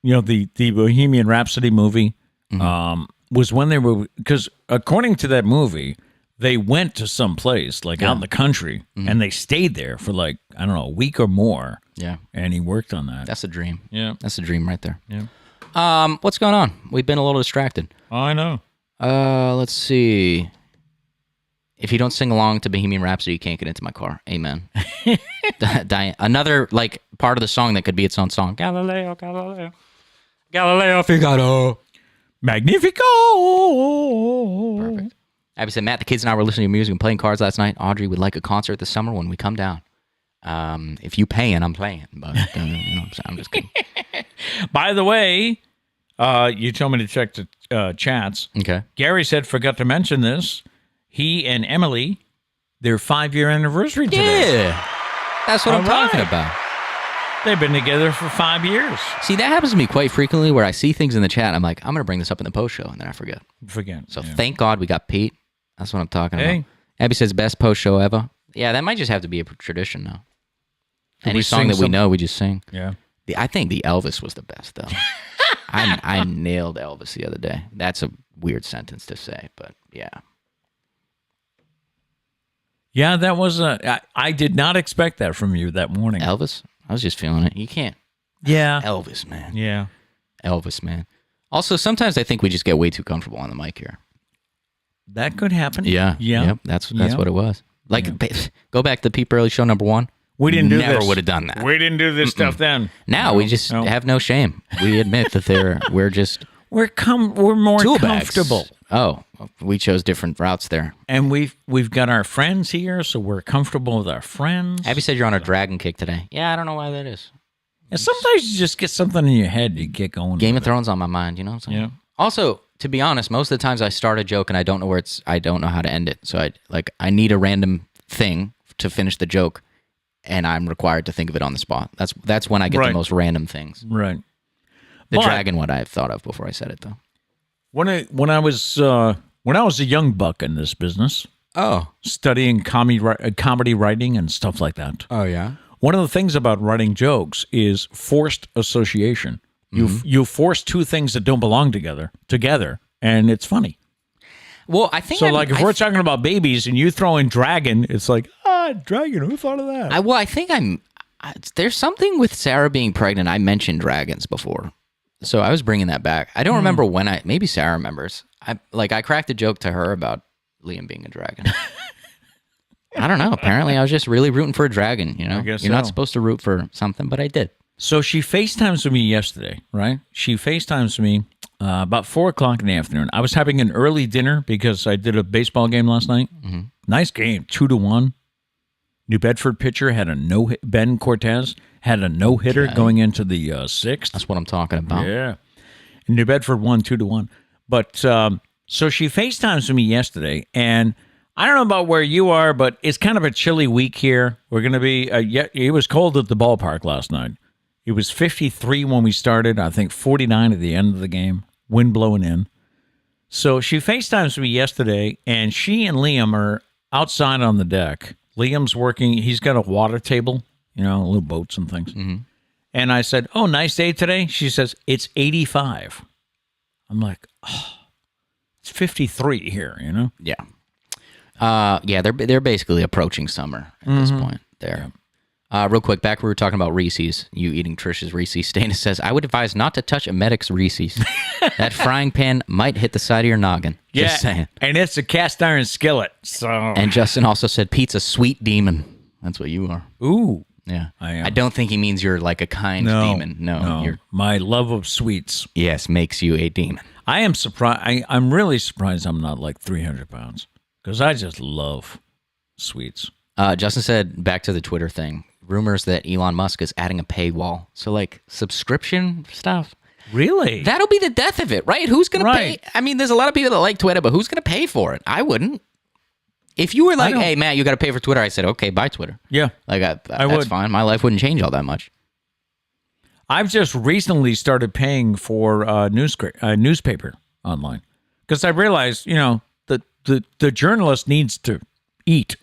You know, the Bohemian Rhapsody movie was when they were, because according to that movie, they went to some place like out in the country and they stayed there for like, I don't know, a week or more. Yeah. And he worked on that. That's a dream. Yeah. That's a dream right there. Yeah. What's going on? We've been a little distracted. Oh, I know. Let's see. If you don't sing along to Bohemian Rhapsody, you can't get into my car. Amen. Another like part of the song that could be its own song. Galileo, Galileo. Galileo Figaro. Magnifico. Perfect. Abby said, Matt, the kids and I were listening to music and playing cards last night. Audrey would like a concert this summer when we come down. If you paying, I'm playing. But I'm just kidding. By the way, you told me to check the chats. Okay. Gary said, forgot to mention this. He and Emily, their 5-year anniversary today. Yeah. That's what I'm talking about. They've been together for 5 years. See, that happens to me quite frequently where I see things in the chat. I'm like, I'm going to bring this up in the post show, and then I forget. So thank God we got Pete. That's what I'm talking about. Abby says, best post show ever. Yeah, that might just have to be a tradition now. Any song that we know, we just sing. Yeah. I think the Elvis was the best, though. I nailed Elvis the other day. That's a weird sentence to say, but yeah. Yeah, that was I did not expect that from you that morning. Elvis? I was just feeling it. You can't. Yeah. Elvis, man. Yeah. Elvis, man. Also, sometimes I think we just get way too comfortable on the mic here. That could happen. Yeah. Yeah. Yep. That's what it was. Like, go back to Pete Braley Show #1. We didn't do this. Never would have done that. We didn't do this stuff then. Now we just have no shame. We admit that we're just we're more tool comfortable. Bags. Oh, we chose different routes there. And we've got our friends here, so we're comfortable with our friends. Abby said you're on a dragon kick today. Yeah, I don't know why that is. And sometimes you just get something in your head, you get going. Game of Thrones on my mind, you know what I'm saying? Yeah. Also, to be honest, most of the times I start a joke and I don't know I don't know how to end it. So I need a random thing to finish the joke, and I'm required to think of it on the spot. That's when I get the most random things. Right. The dragon one I've thought of before I said it though. When I was a young buck in this business, studying comedy writing and stuff like that. Oh yeah. One of the things about writing jokes is forced association. You force two things that don't belong together, and it's funny. Well, I think so. If we're talking about babies and you throw in dragon, it's like dragon. Who thought of that? I think there's something with Sarah being pregnant. I mentioned dragons before, so I was bringing that back. I don't remember when maybe Sarah remembers. I cracked a joke to her about Liam being a dragon. I don't know. Apparently, I was just really rooting for a dragon. You know, you're not supposed to root for something, but I did. So she FaceTimes with me yesterday, right? She FaceTimes me about 4 o'clock in the afternoon. I was having an early dinner because I did a baseball game last night. Mm-hmm. Nice game, 2-1. New Bedford pitcher had a no-hit. Ben Cortez had a no-hitter going into the 6th. That's what I'm talking about. Yeah. And New Bedford won 2-1. But so she FaceTimes with me yesterday, and I don't know about where you are, but it's kind of a chilly week here. We're going to be, it was cold at the ballpark last night. It was 53 when we started, I think 49 at the end of the game, wind blowing in. So she FaceTimes me yesterday, and she and Liam are outside on the deck. Liam's working, he's got a water table, little boats and things. Mm-hmm. And I said, oh, nice day today? She says, it's 85. I'm like, oh, It's 53 here, you know? Yeah. Yeah, they're basically approaching summer at this point there. Real quick, back we were talking about Reese's, you eating Trish's Reese's. Stana says, I would advise not to touch a medic's Reese's. That frying pan might hit the side of your noggin. Just saying. And it's a cast iron skillet, so... And Justin also said, Pete's a sweet demon. That's what you are. Ooh. Yeah. I am. I don't think he means you're like a kind demon. No. You're, my love of sweets. yes, makes you a demon. I am surprised. I'm really surprised I'm not like 300 pounds because I just love sweets. Justin said, back to the Twitter thing, rumors that Elon Musk is adding a paywall. So, like, subscription stuff. Really? That'll be the death of it, right? Who's going to pay? I mean, there's a lot of people that like Twitter, but who's going to pay for it? I wouldn't. If you were like, hey, Matt, you got to pay for Twitter, I said, okay, buy Twitter. Yeah. Like, I that's would. fine. My life wouldn't change all that much. I've just recently started paying for newspaper online because I realized, that the journalist needs to eat,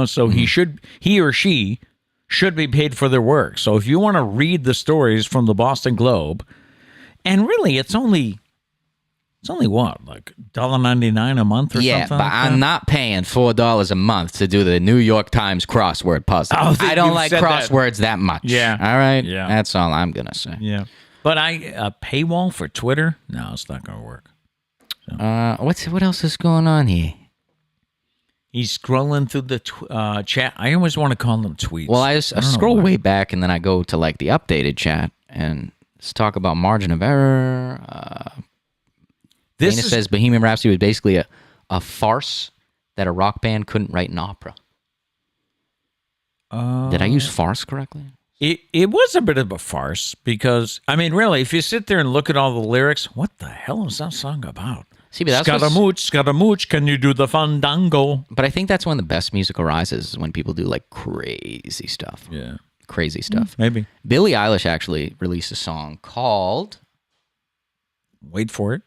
so he or she should be paid for their work. So if you want to read the stories from the Boston Globe, and really it's only what, like $1.99 a month or something? Yeah, but like I'm not paying $4 a month to do the New York Times crossword puzzle. Oh, I don't like crosswords that much. Yeah. All right? Yeah. That's all I'm going to say. Yeah. But a paywall for Twitter? No, it's not going to work. So. What else is going on here? He's scrolling through the chat. I always want to call them tweets. Well, I scroll way back, and then I go to like the updated chat, and let's talk about margin of error. Dana says Bohemian Rhapsody was basically a farce that a rock band couldn't write an opera. Did I use farce correctly? It was a bit of a farce because, I mean, really, if you sit there and look at all the lyrics, what the hell is that song about? See, but that's Scaramouche, can you do the fandango? But I think that's when the best music arises, is when people do like crazy stuff. Yeah. Crazy stuff. Maybe. Billie Eilish actually released a song called... Wait for it.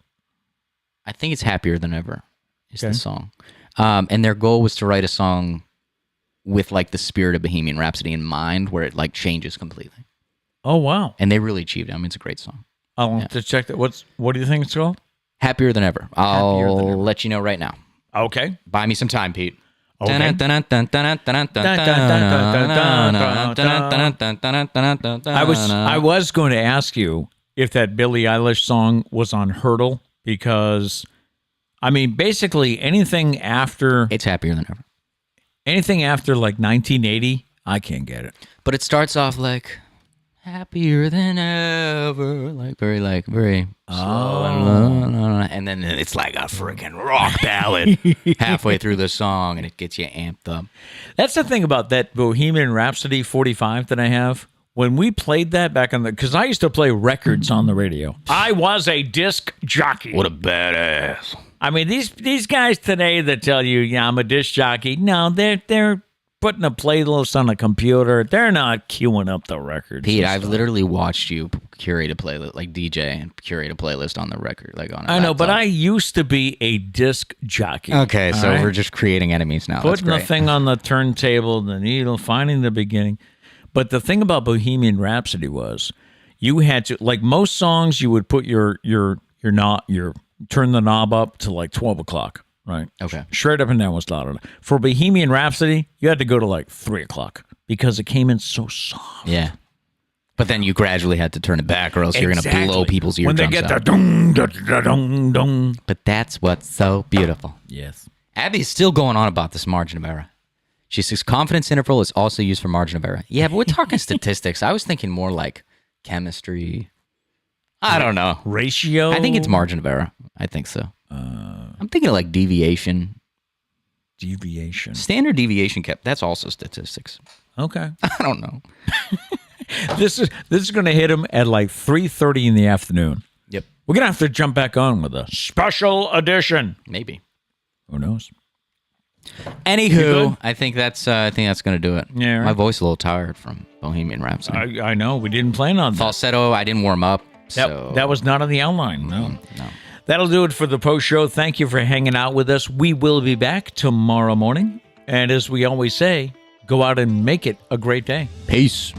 I think it's Happier Than Ever is the song. And their goal was to write a song with like the spirit of Bohemian Rhapsody in mind, where it like changes completely. Oh, wow. And they really achieved it. I mean, it's a great song. I'll have to check that. What do you think it's called? Happier Than Ever. I'll let you know right now. Okay. Buy me some time, Pete. Okay. I was going to ask you if that Billie Eilish song was on Hurdle, because, I mean, basically anything after... It's Happier Than Ever. Anything after, like, 1980, I can't get it. But it starts off like, happier than ever, very slow. And then it's like a freaking rock ballad halfway through the song, and it gets you amped up. That's the thing about that Bohemian Rhapsody 45 that I have. When we played that back on because I used to play records on the radio. I was a disc jockey. What a badass. I mean, these guys today that tell you, yeah, I'm a disc jockey. No, they're putting a playlist on a computer. They're not queuing up the records. Pete, I've literally watched you curate a playlist, like DJ, and curate a playlist on the record, like on. I know, but I used to be a disc jockey. Okay, so we're just creating enemies now. Putting the thing on the turntable, the needle, finding the beginning. But the thing about Bohemian Rhapsody was, you had to, like most songs, you would put your turn the knob up to like 12 o'clock, right? Okay. Straight up and down was loud enough. For Bohemian Rhapsody, you had to go to like 3 o'clock because it came in so soft. Yeah. But then you gradually had to turn it back, or else you're going to blow people's eardrums out. When they get the dung, da, dung, dung. But that's what's so beautiful. Yes. Abby's still going on about this margin of error. She says confidence interval is also used for margin of error. Yeah, but we're talking statistics. I was thinking more like chemistry. I don't know. Ratio? I think it's margin of error. I think so. I'm thinking like deviation. Deviation. Standard deviation that's also statistics. Okay. I don't know. This is going to hit him at like 3:30 in the afternoon. Yep. We're going to have to jump back on with a special edition. Maybe. Who knows? Anywho, I think that's going to do it. Yeah, right. My voice is a little tired from Bohemian Rhapsody. I know. We didn't plan on that. Falsetto, I didn't warm up. So. That was not on the outline. No. No. That'll do it for the post show. Thank you for hanging out with us. We will be back tomorrow morning. And as we always say, go out and make it a great day. Peace.